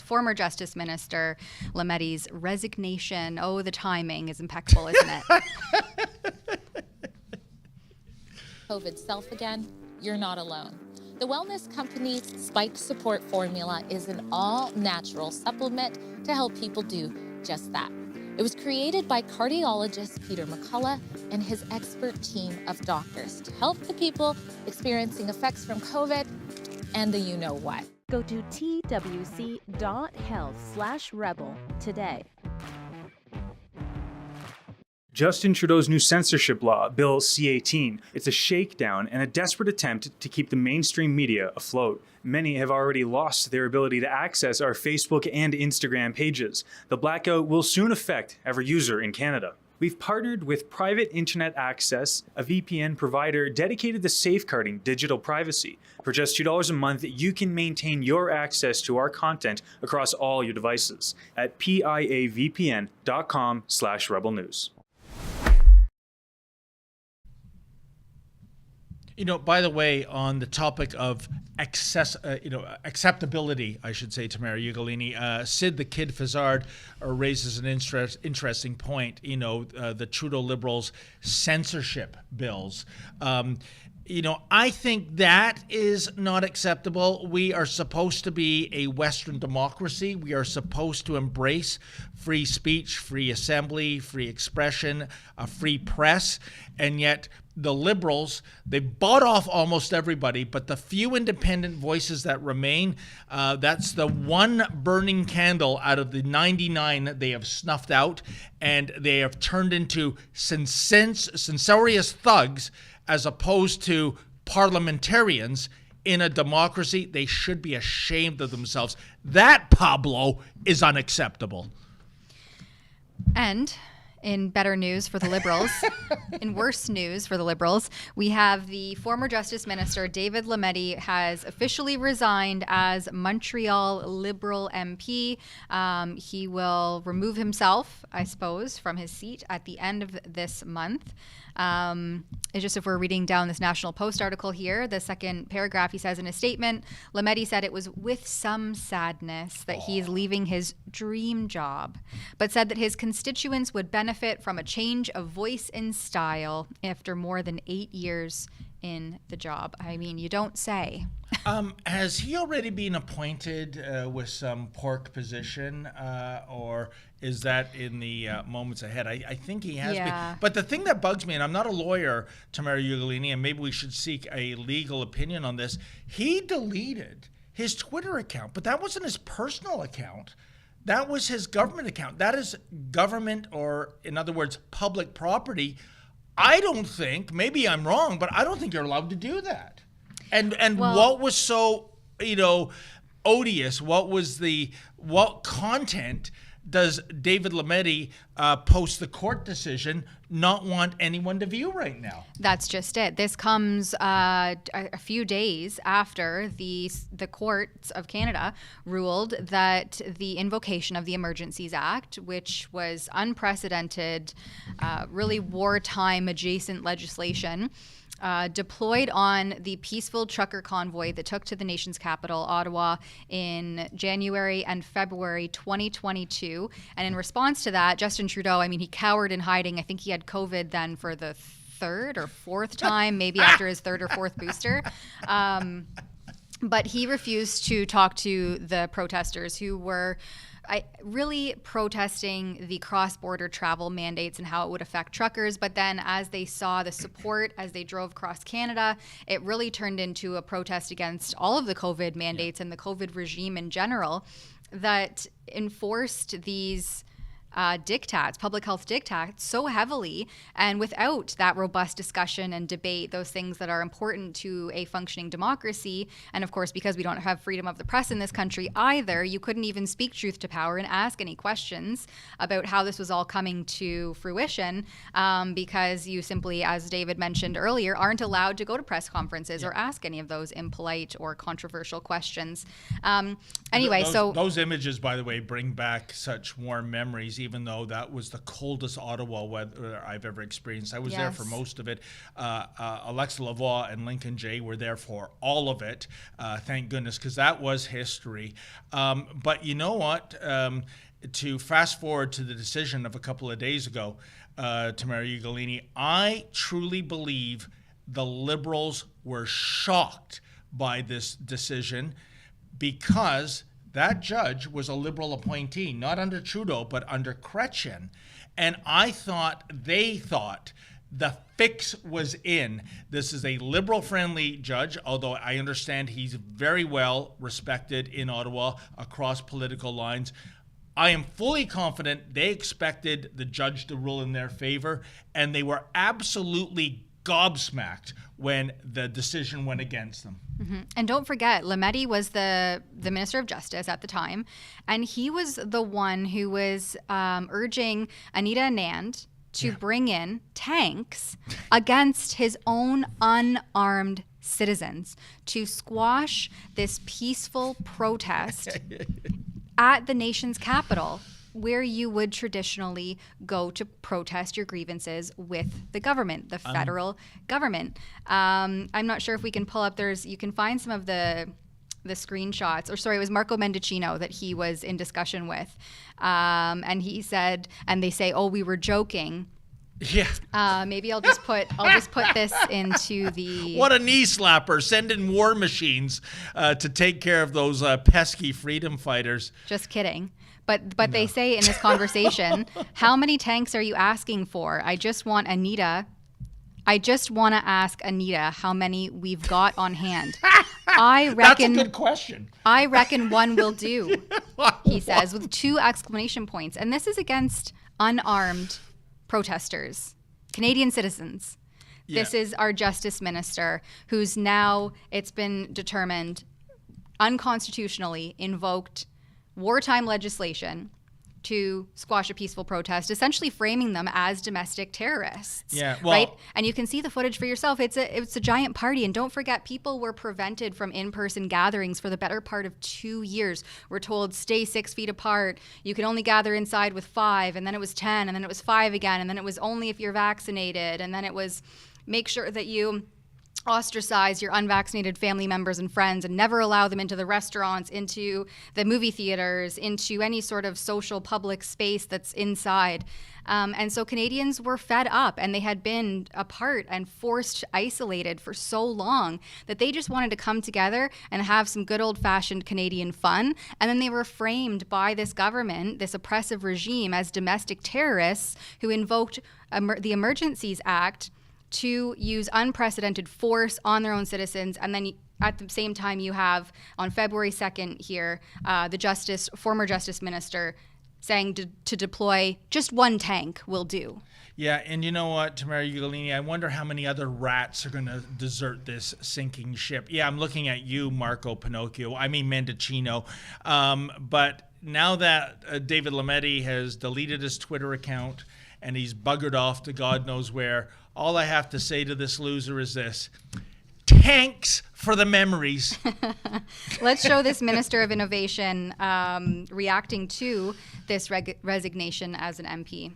former Justice Minister Lametti's resignation. Oh, the timing is impeccable, isn't it? COVID self again, you're not alone. The wellness company's Spike Support Formula is an all-natural supplement to help people do just that. It was created by cardiologist Peter McCullough and his expert team of doctors to help the people experiencing effects from COVID and the you-know-what. Go to twc.health/rebel today. Justin Trudeau's new censorship law, Bill C-18, it's a shakedown and a desperate attempt to keep the mainstream media afloat. Many have already lost their ability to access our Facebook and Instagram pages. The blackout will soon affect every user in Canada. We've partnered with Private Internet Access, a VPN provider dedicated to safeguarding digital privacy. For just $2 a month, you can maintain your access to our content across all your devices at piavpn.com/rebelnews. By the way, on the topic of acceptability, I should say, Tamara Ugolini, Sid the Kid Fazard raises an interesting point. The Trudeau Liberals censorship bills. I think that is not acceptable. We are supposed to be a Western democracy. We are supposed to embrace free speech, free assembly, free expression, a free press, and yet the Liberals, they've bought off almost everybody, but the few independent voices that remain, that's the one burning candle out of the 99 that they have snuffed out, and they have turned into censorious thugs as opposed to parliamentarians in a democracy. They should be ashamed of themselves. That, Pablo, is unacceptable. And in better news for the Liberals, in worse news for the Liberals, we have the former Justice Minister, David Lametti, has officially resigned as Montreal Liberal MP. He will remove himself, I suppose, from his seat at the end of this month. It's just, if we're reading down this National Post article here, the second paragraph, he says in his statement, Lametti said it was with some sadness that he is leaving his dream job, but said that his constituents would benefit from a change of voice and style after more than 8 years in the job. I mean, you don't say. Has he already been appointed with some pork position, or is that in the moments ahead? I think he has been. But the thing that bugs me, and I'm not a lawyer, Tamara Ugolini, and maybe we should seek a legal opinion on this, he deleted his Twitter account, but that wasn't his personal account. That was his government account. That is government, or in other words, public property. I don't think, maybe I'm wrong, but I don't think you're allowed to do that. And what was so, odious? What content does David Lametti, post the court decision, not want anyone to view right now? That's just it. This comes a few days after the courts of Canada ruled that the invocation of the Emergencies Act, which was unprecedented, really wartime adjacent legislation, deployed on the peaceful trucker convoy that took to the nation's capital, Ottawa, in January and February 2022. And in response to that, Justin Trudeau, I mean, he cowered in hiding. I think he had COVID then for the third or fourth time, maybe after his third or fourth booster. But he refused to talk to the protesters who were really protesting the cross-border travel mandates and how it would affect truckers. But then as they saw the support as they drove across Canada, it really turned into a protest against all of the COVID mandates and the COVID regime in general that enforced these diktats, public health diktats, so heavily, and without that robust discussion and debate, those things that are important to a functioning democracy. And of course, because we don't have freedom of the press in this country either, you couldn't even speak truth to power and ask any questions about how this was all coming to fruition, because you simply, as David mentioned earlier, aren't allowed to go to press conferences or ask any of those impolite or controversial questions. Anyway, those images, by the way, bring back such warm memories, even though that was the coldest Ottawa weather I've ever experienced. I was there for most of it. Alexa Lavoie and Lincoln Jay were there for all of it, thank goodness, because that was history. But you know what? To fast forward to the decision of a couple of days ago, Tamara Ugolini, I truly believe the Liberals were shocked by this decision because that judge was a Liberal appointee, not under Trudeau, but under Chrétien. And they thought the fix was in. This is a Liberal-friendly judge, although I understand he's very well respected in Ottawa across political lines. I am fully confident they expected the judge to rule in their favor, and they were absolutely gobsmacked when the decision went against them. Mm-hmm. And don't forget, Lametti was the Minister of Justice at the time, and he was the one who was urging Anita Anand to bring in tanks against his own unarmed citizens to squash this peaceful protest at the nation's capital, where you would traditionally go to protest your grievances with the government, the federal government. I'm not sure if we can pull up, you can find some of the screenshots, or sorry, it was Marco Mendicino that he was in discussion with. And he said, and they say, oh, we were joking. Yeah. Maybe I'll just put this into the. What a knee slapper! Send in war machines to take care of those pesky freedom fighters. Just kidding. But no. They say in this conversation, how many tanks are you asking for? I just want to ask Anita how many we've got on hand. I reckon that's a good question. I reckon one will do. He says with 2 exclamation points, and this is against unarmed protesters, Canadian citizens. Yeah. This is our Justice Minister, who's now, it's been determined, unconstitutionally invoked wartime legislation to squash a peaceful protest, essentially framing them as domestic terrorists. Yeah, well, right? And you can see the footage for yourself. It's a giant party. And don't forget, people were prevented from in-person gatherings for the better part of 2 years. We're told, stay 6 feet apart. You can only gather inside with 5. And then it was 10. And then it was 5 again. And then it was only if you're vaccinated. And then it was make sure that you ostracize your unvaccinated family members and friends and never allow them into the restaurants, into the movie theaters, into any sort of social public space that's inside. And so Canadians were fed up, and they had been apart and forced isolated for so long that they just wanted to come together and have some good old-fashioned Canadian fun. And then they were framed by this government, this oppressive regime, as domestic terrorists who invoked the Emergencies Act to use unprecedented force on their own citizens. And then at the same time, you have on February 2nd here, the former Justice Minister saying to deploy just 1 tank will do. Yeah, and you know what, Tamara Ugolini, I wonder how many other rats are going to desert this sinking ship. Yeah, I'm looking at you, Marco Mendicino. But now that David Lametti has deleted his Twitter account and he's buggered off to God knows where, all I have to say to this loser is this: tanks for the memories. Let's show this Minister of Innovation reacting to this resignation as an MP.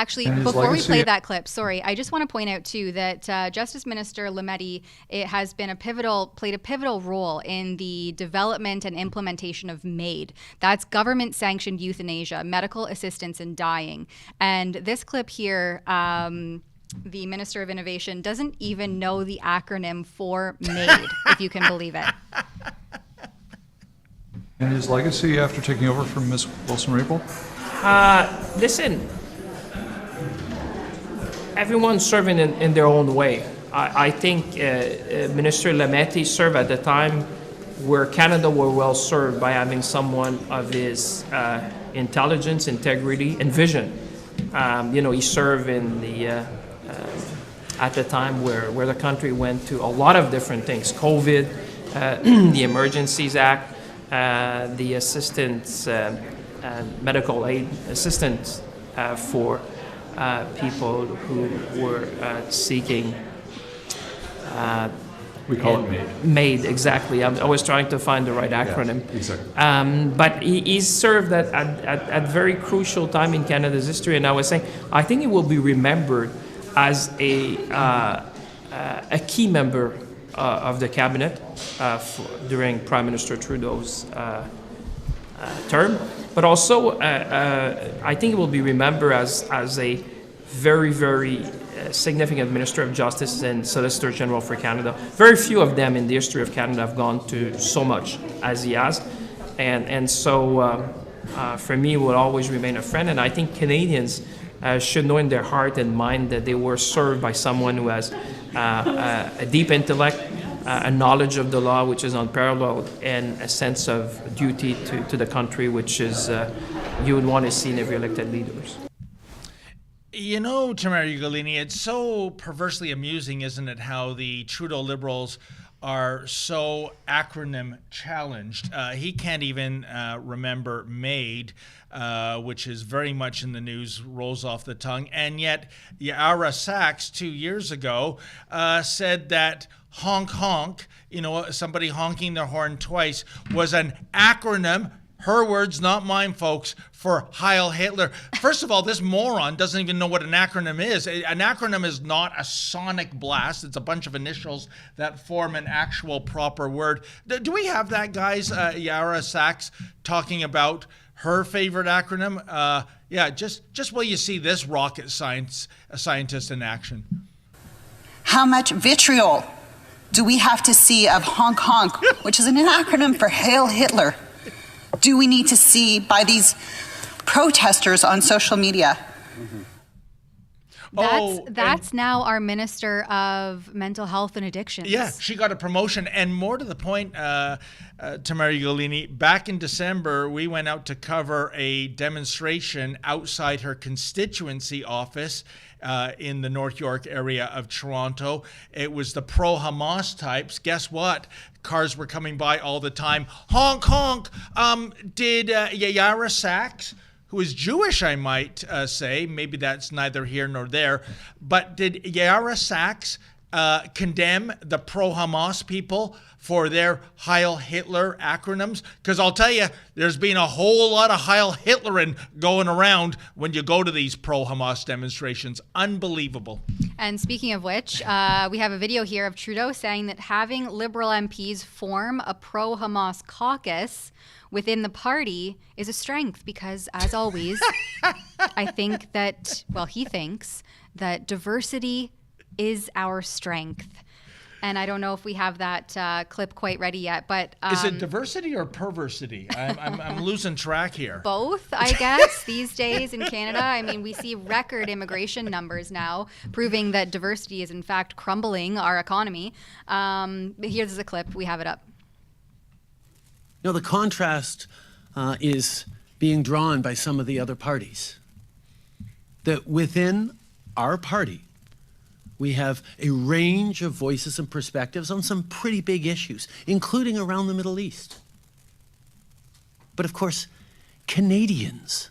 Actually, And his before we legacy- play that clip, sorry, I just want to point out too that Justice Minister Lametti has been played a pivotal role in the development and implementation of MAID. That's government-sanctioned euthanasia, medical assistance in dying. And this clip here, the Minister of Innovation doesn't even know the acronym for MAID, if you can believe it. And his legacy after taking over from Ms. Wilson-Raybould? Listen, everyone's serving in their own way. I think Minister Lametti served at the time where Canada were well served by having someone of his intelligence, integrity, and vision. He served in the at the time where the country went to a lot of different things: COVID, the Emergencies Act, the assistance, medical aid assistance for people who were seeking. We call it MAID. MAID, exactly. I was trying to find the right acronym. Yeah, exactly. But he served at very crucial time in Canada's history, and I was saying, I think he will be remembered as a key member of the cabinet during Prime Minister Trudeau's term, but also I think he will be remembered as a very, very significant Minister of Justice and Solicitor General for Canada. Very few of them in the history of Canada have gone to so much as he has, and so for me, he will always remain a friend. And I think Canadians should know in their heart and mind that they were served by someone who has a deep intellect, a knowledge of the law which is unparalleled, and a sense of duty to the country, which is you would want to see in every elected leaders. You know, Tamara Ugolini, it's so perversely amusing, isn't it, how the Trudeau Liberals are so acronym challenged. He can't even remember MAID, which is very much in the news, rolls off the tongue. And yet, Yara Sachs 2 years ago said that honk honk, somebody honking their horn twice, was an acronym. Her words, not mine, folks, for Heil Hitler. First of all, this moron doesn't even know what an acronym is. An acronym is not a sonic blast. It's a bunch of initials that form an actual proper word. Do we have that, guys? Yara Sachs talking about her favorite acronym? Just will you see this rocket scientist in action? How much vitriol do we have to see of honk honk, which is an acronym for Hail Hitler? Do we need to see by these protesters on social media? That's now our Minister of Mental Health and Addictions. Yeah, she got a promotion. And more to the point, Tamara Ugolini, back in December, we went out to cover a demonstration outside her constituency office in the North York area of Toronto. It was the pro-Hamas types. Guess what? Cars were coming by all the time. Honk, honk. Did Yara Sachs, who is Jewish, I might say, maybe that's neither here nor there, but did Yara Sachs condemn the pro-Hamas people for their Heil Hitler acronyms? Because I'll tell you, there's been a whole lot of Heil Hitlerin going around when you go to these pro-Hamas demonstrations. Unbelievable. And speaking of which, we have a video here of Trudeau saying that having Liberal MPs form a pro-Hamas caucus within the party is a strength because, as always, I think that, he thinks that diversity is our strength. And I don't know if we have that clip quite ready yet, but is it diversity or perversity? I'm losing track here. Both, I guess, these days in Canada. I mean, we see record immigration numbers now, proving that diversity is in fact crumbling our economy. Here's the clip. We have it up. The contrast is being drawn by some of the other parties. That within our party, we have a range of voices and perspectives on some pretty big issues, including around the Middle East. But of course, Canadians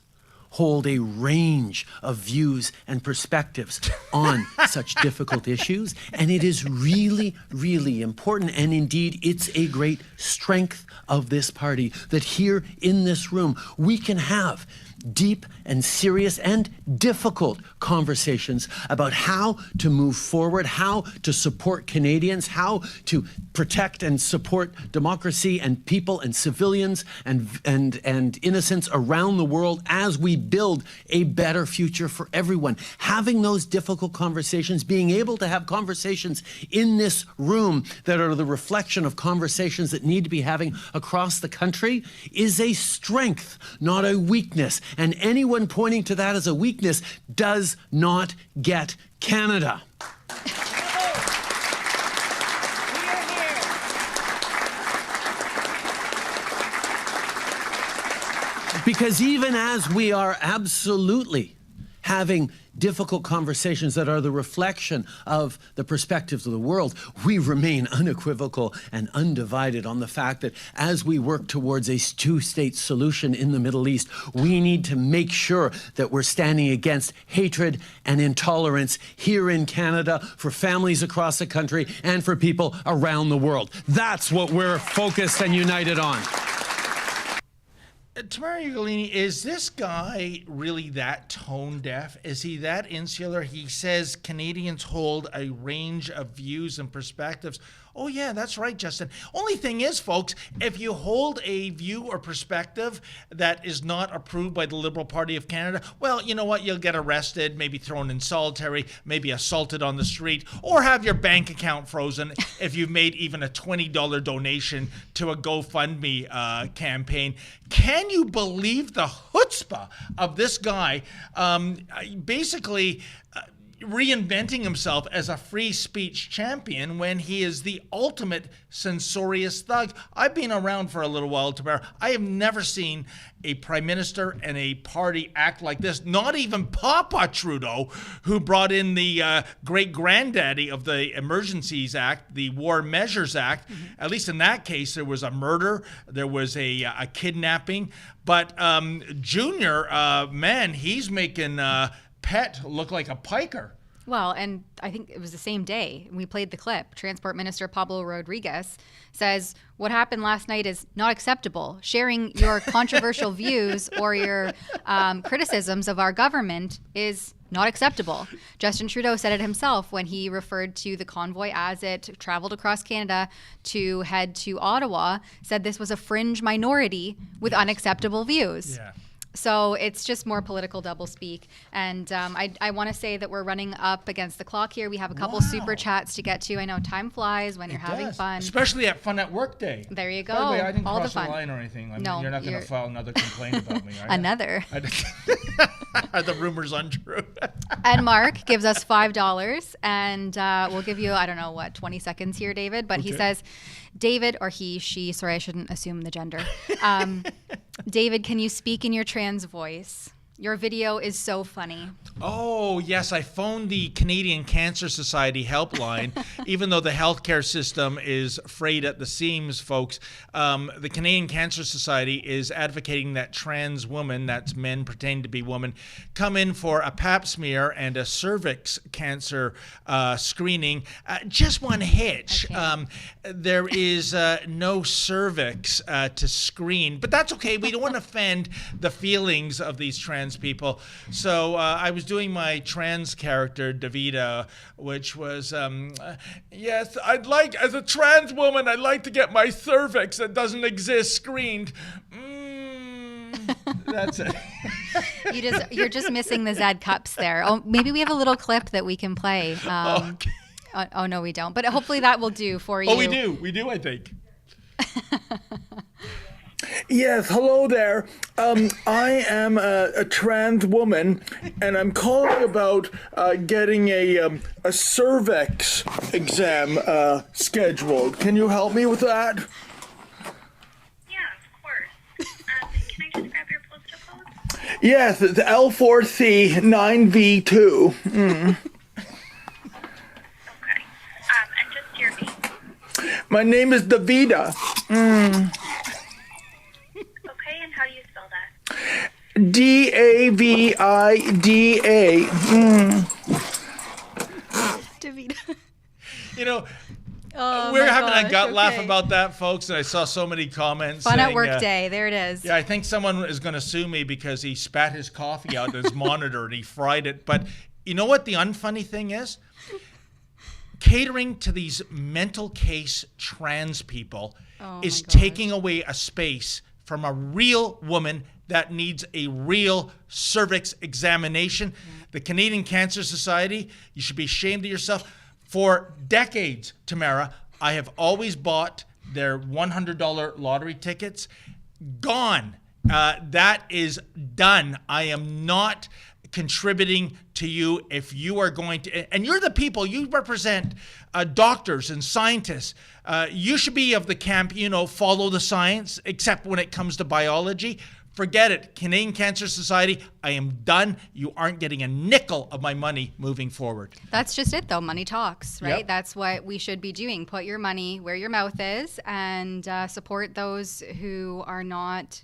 hold a range of views and perspectives on such difficult issues, and it is really, really important, and indeed it's a great strength of this party that here in this room we can have deep and serious and difficult conversations about how to move forward, how to support Canadians, how to protect and support democracy and people and civilians and innocents around the world as we build a better future for everyone. Having those difficult conversations, being able to have conversations in this room that are the reflection of conversations that need to be having across the country is a strength, not a weakness. And anyone pointing to that as a weakness does not get Canada. Because even as we are absolutely having difficult conversations that are the reflection of the perspectives of the world, we remain unequivocal and undivided on the fact that as we work towards a two-state solution in the Middle East, we need to make sure that we're standing against hatred and intolerance here in Canada for families across the country and for people around the world. That's what we're focused and united on. Tamara Ugolini, is this guy really that tone deaf? Is he that insular? He says Canadians hold a range of views and perspectives. Oh, yeah, that's right, Justin. Only thing is, folks, if you hold a view or perspective that is not approved by the Liberal Party of Canada, well, you know what? You'll get arrested, maybe thrown in solitary, maybe assaulted on the street, or have your bank account frozen if you've made even a $20 donation to a GoFundMe campaign. Can you believe the chutzpah of this guy basically reinventing himself as a free speech champion when he is the ultimate censorious thug? I've been around for a little while, Tamara. I have never seen a prime minister and a party act like this. Not even Papa Trudeau, who brought in the great-granddaddy of the Emergencies Act, the War Measures Act. Mm-hmm. At least in that case, there was a murder, there was a kidnapping. But Junior, man, he's making Pet look like a piker. Well, and I think it was the same day we played the clip. Transport Minister Pablo Rodriguez says, what happened last night is not acceptable. Sharing your controversial views or your criticisms of our government is not acceptable. Justin Trudeau said it himself when he referred to the convoy as it traveled across Canada to head to Ottawa, said this was a fringe minority with unacceptable views. Yeah. So it's just more political doublespeak. And I want to say that we're running up against the clock here. We have a couple super chats to get to. I know time flies when you're having fun. Especially at Fun at Work Day. There you go. By the way, I didn't all cross the the fun. line or anything. No, you're not going to file another complaint about me, right? Another. Are the rumors untrue? And Mark gives us $5, and we'll give you, 20 seconds here, David. But he says, David, or he, she, sorry, I shouldn't assume the gender. David, can you speak in your trans voice? Your video is so funny. Oh, yes. I phoned the Canadian Cancer Society helpline, even though the healthcare system is frayed at the seams, folks. The Canadian Cancer Society is advocating that trans women, that's men pretending to be women, come in for a pap smear and a cervix cancer screening. Just one hitch. Okay. There is no cervix to screen, but that's okay. We don't want to offend the feelings of these trans people. So I was doing my trans character, Davida, which was, yes, as a trans woman, I'd like to get my cervix that doesn't exist screened. That's it. You're just missing the Zed cups there. Oh, maybe we have a little clip that we can play. Okay. Oh, no, we don't. But hopefully that will do for you. Oh, we do, I think. Yes, hello there. I am a trans woman, and I'm calling about getting a cervix exam scheduled. Can you help me with that? Yeah, of course. Can I just grab your postal code? Yes, it's L4C 9V2. Okay. And just your name. My name is Davida. D-A-V-I-D-A. Davida. You know, We're having a gut laugh about that, folks, and I saw so many comments. Fun saying, at work day. There it is. Yeah, I think someone is going to sue me because he spat his coffee out his monitor and he fried it. But you know what the unfunny thing is? Catering to these mental case trans people is taking away a space from a real woman that needs a real cervix examination. The Canadian Cancer Society, you should be ashamed of yourself. For decades, Tamara, I have always bought their $100 lottery tickets. Gone. That is done. I am not contributing to you if you are going to, and you're the people, you represent doctors and scientists. You should be of the camp, follow the science, except when it comes to biology. Forget it. Canadian Cancer Society, I am done. You aren't getting a nickel of my money moving forward. That's just it, though. Money talks, right? Yep. That's what we should be doing. Put your money where your mouth is and support those who are not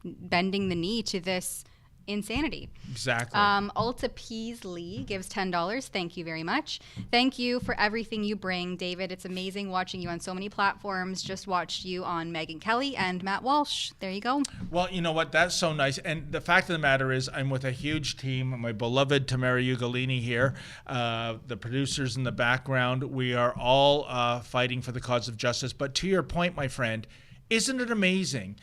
bending the knee to this insanity. Exactly. Ulta Peasley gives $10. Thank you very much. Thank you for everything you bring, David. It's amazing watching you on so many platforms. Just watched you on Megyn Kelly and Matt Walsh. There you go. Well, you know what? That's so nice. And the fact of the matter is I'm with a huge team. My beloved Tamara Ugolini here, the producers in the background. We are all fighting for the cause of justice. But to your point, my friend, isn't it amazing?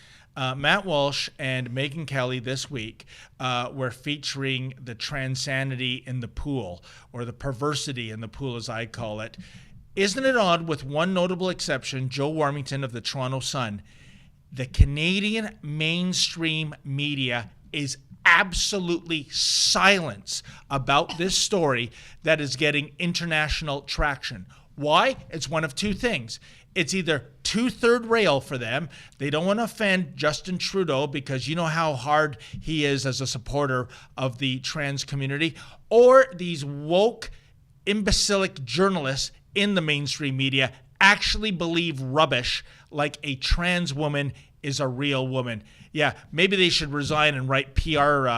Matt Walsh and Megyn Kelly this week were featuring the transanity in the pool, or the perversity in the pool, as I call it. Isn't it odd, with one notable exception, Joe Warmington of the Toronto Sun, the Canadian mainstream media is absolutely silent about this story that is getting international traction. Why? It's one of two things. It's either too third rail for them. They don't want to offend Justin Trudeau because you know how hard he is as a supporter of the trans community, or these woke, imbecilic journalists in the mainstream media actually believe rubbish like a trans woman is a real woman. Yeah, maybe they should resign and write PR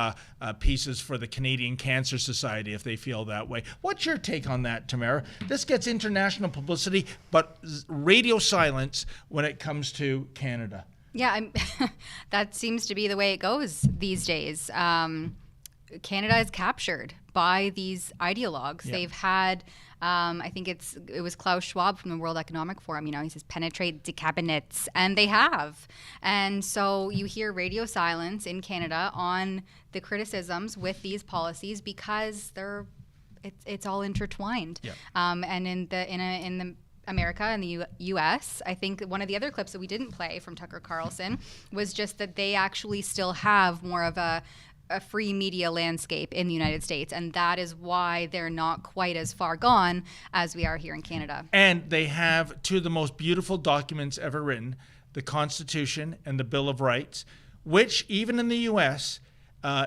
pieces for the Canadian Cancer Society if they feel that way. What's your take on that, Tamara? This gets international publicity, but radio silence when it comes to Canada. Yeah, that seems to be the way it goes these days. Canada is captured by these ideologues. They've had, I think it was Klaus Schwab from the World Economic Forum, he says penetrate the cabinets, and they have. And so you hear radio silence in Canada on the criticisms with these policies because it's all intertwined. And in the America and the U.S., I think one of the other clips that we didn't play from Tucker Carlson was just that they actually still have more of a free media landscape in the United States, and that is why they're not quite as far gone as we are here in Canada. And they have two of the most beautiful documents ever written, the Constitution and the Bill of Rights, which even in the U.S.,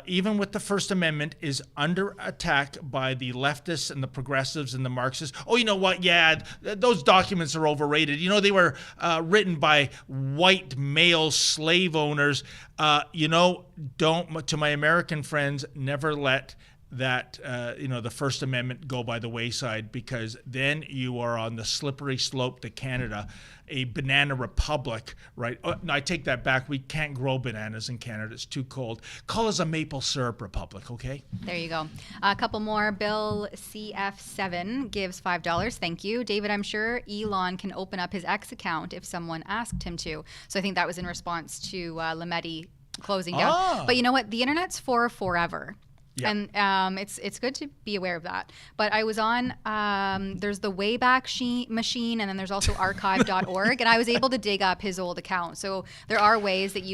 even with the First Amendment, is under attack by the leftists and the progressives and the Marxists. Oh, you know what? Yeah, those documents are overrated. They were written by white male slave owners. To my American friends, never let that, the First Amendment go by the wayside, because then you are on the slippery slope to Canada, a banana republic, right? Oh, no, I take that back. We can't grow bananas in Canada. It's too cold. Call us a maple syrup republic, okay? There you go. A couple more. Bill CF7 gives $5. Thank you. David, I'm sure Elon can open up his X account if someone asked him to. So I think that was in response to Lametti closing down. But you know what? The internet's for forever. Yep. And it's good to be aware of that. But I was on, there's the Wayback Machine, and then there's also archive.org, and I was able to dig up his old account. So there are ways that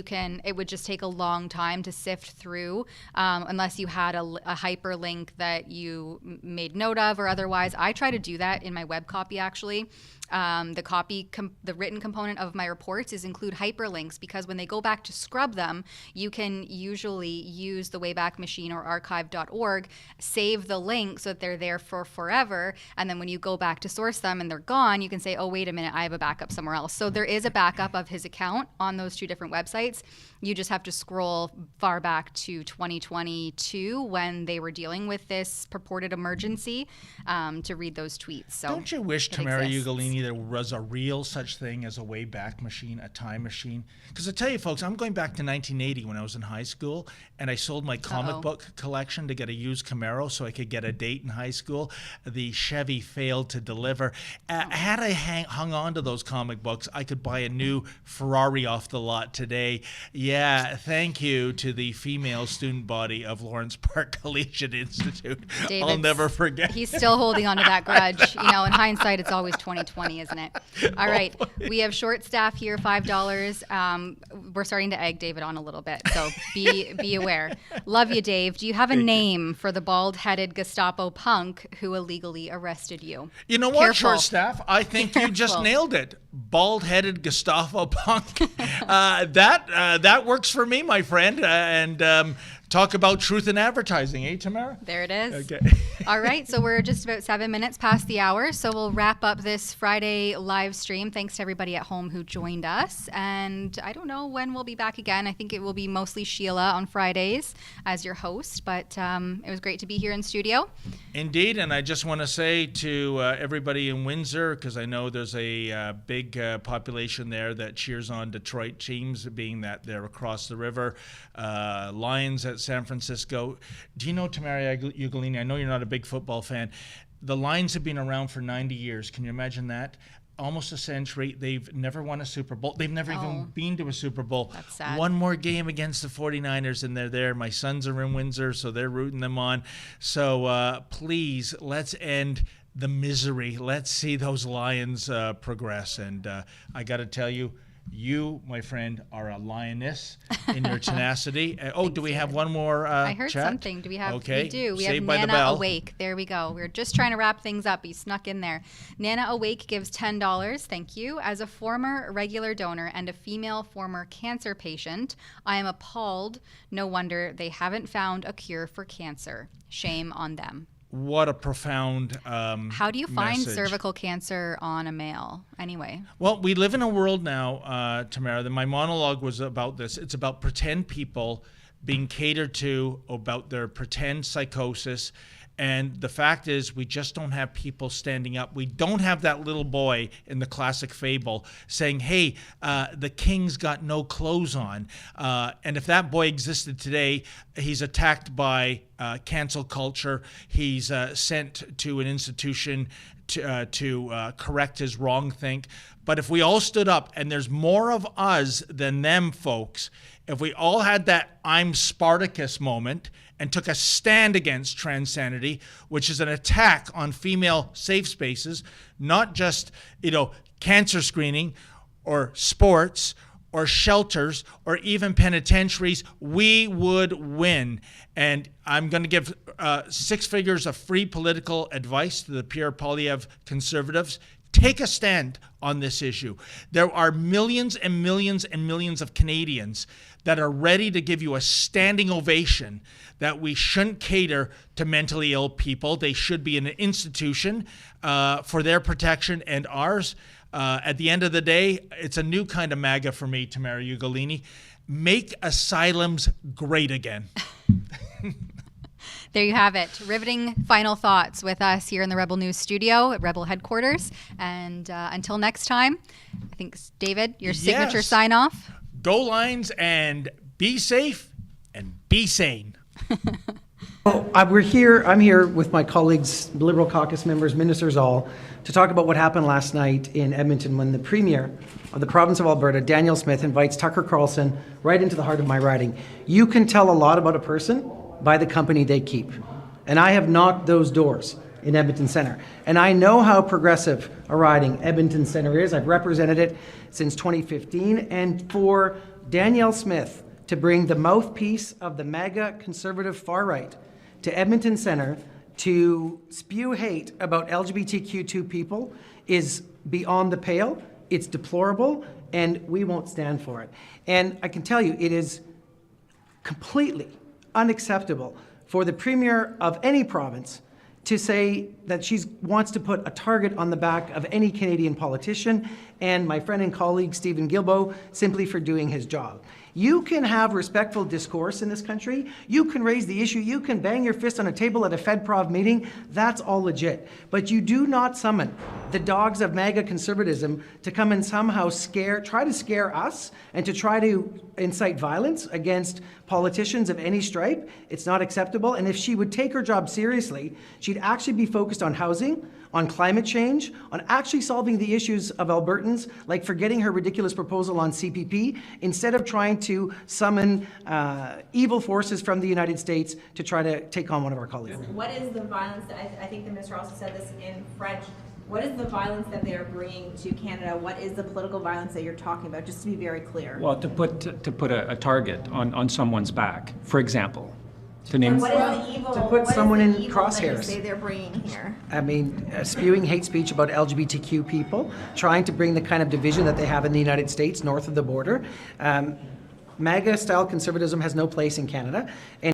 it would just take a long time to sift through, unless you had a hyperlink that you made note of or otherwise. I try to do that in my web copy, actually. The written component of my reports is include hyperlinks, because when they go back to scrub them, you can usually use the Wayback Machine or archive archive.org, save the link so that they're there for forever. And then when you go back to source them and they're gone, you can say, oh, wait a minute, I have a backup somewhere else. So there is a backup of his account on those two different websites. You just have to scroll far back to 2022 when they were dealing with this purported emergency to read those tweets. So don't you wish, Tamara Ugolini, there was a real such thing as a Wayback Machine, a time machine? Because I tell you, folks, I'm going back to 1980 when I was in high school, and I sold my comic book collection to get a used Camaro so I could get a date in high school. The Chevy failed to deliver. Had I hung on to those comic books, I could buy a new Ferrari off the lot today. Yeah, thank you to the female student body of Lawrence Park Collegiate Institute. I'll never forget. He's still holding on to that grudge. You know, in hindsight, it's always 2020, isn't it? All right, we have short staff here, $5. We're starting to egg David on a little bit, so be aware. Love you, Dave. Do you have a name for the bald-headed Gestapo punk who illegally arrested you? You know what, short staff? I think you just nailed it. Bald-headed Gestapo punk. That works for me, my friend. And talk about truth in advertising, eh, Tamara? There it is. Okay. All right, so we're just about 7 minutes past the hour, so we'll wrap up this Friday live stream. Thanks to everybody at home who joined us, and I don't know when we'll be back again. I think it will be mostly Sheila on Fridays as your host, but it was great to be here in studio. Indeed, and I just want to say to everybody in Windsor, because I know there's a big population there that cheers on Detroit teams, being that they're across the river, Lions at San Francisco. Do you know, Tamara Ugolini, I know you're not a big football fan. The Lions have been around for 90 years. Can you imagine that? Almost a century. They've never won a Super Bowl. They've never even been to a Super Bowl. That's sad. One more game against the 49ers, and they're there. My sons are in Windsor, so they're rooting them on. So please, let's end the misery. Let's see those Lions progress. And I got to tell you, you, my friend, are a lioness in your tenacity. Do we have one more I heard chat? something. Do we have? Okay. We do. We Saved have by the Nana bell. Awake. There we go. We're just trying to wrap things up. He snuck in there. Nana Awake gives $10. Thank you. As a former regular donor and a female former cancer patient, I am appalled. No wonder they haven't found a cure for cancer. Shame on them. What a profound How do you find message. cervical cancer on a male anyway? Well, we live in a world now, Tamara, that my monologue was about this. It's about pretend people being catered to, about their pretend psychosis. And the fact is, we just don't have people standing up. We don't have that little boy in the classic fable saying, hey, the king's got no clothes on. And if that boy existed today, he's attacked by cancel culture. He's sent to an institution to correct his wrong think. But if we all stood up, and there's more of us than them folks, if we all had that I'm Spartacus moment and took a stand against Transanity, which is an attack on female safe spaces, not just, cancer screening or sports or shelters or even penitentiaries, we would win. And I'm going to give 6 figures of free political advice to the Pierre Poilievre conservatives. Take a stand on this issue. There are millions and millions and millions of Canadians that are ready to give you a standing ovation that we shouldn't cater to mentally ill people. They should be in an institution for their protection and ours. At the end of the day, it's a new kind of MAGA for me, Tamara Ugolini. Make asylums great again. There you have it. Riveting final thoughts with us here in the Rebel News studio at Rebel headquarters. And until next time, I think, David, your signature sign off. Go Lions and be safe and be sane. I'm here with my colleagues, Liberal caucus members, ministers all, to talk about what happened last night in Edmonton when the Premier of the province of Alberta, Danielle Smith, invites Tucker Carlson right into the heart of my riding. You can tell a lot about a person by the company they keep. And I have knocked those doors in Edmonton Centre. And I know how progressive a riding Edmonton Centre is. I've represented it since 2015. And for Danielle Smith to bring the mouthpiece of the MAGA conservative far right to Edmonton Centre to spew hate about LGBTQ2 people is beyond the pale. It's deplorable, and we won't stand for it. And I can tell you, it is completely unacceptable for the Premier of any province to say that she wants to put a target on the back of any Canadian politician and my friend and colleague Stephen Guilbeault simply for doing his job. You can have respectful discourse in this country. You can raise the issue. You can bang your fist on a table at a FedProv meeting. That's all legit. But you do not summon the dogs of MAGA conservatism to come and somehow try to scare us and to try to incite violence against politicians of any stripe. It's not acceptable. And if she would take her job seriously, she'd actually be focused on housing, on climate change, on actually solving the issues of Albertans, like forgetting her ridiculous proposal on CPP, instead of trying to summon evil forces from the United States to try to take on one of our colleagues. What is the violence, I think the Minister also said this in French, what is the violence that they are bringing to Canada? What is the political violence that you're talking about, just to be very clear? Well, to put a target on someone's back, for example. To name, what is the evil, to put someone in crosshairs that you say they're bringing here? I mean, spewing hate speech about LGBTQ people, trying to bring the kind of division that they have in the United States north of the border. MAGA-style conservatism has no place in Canada. And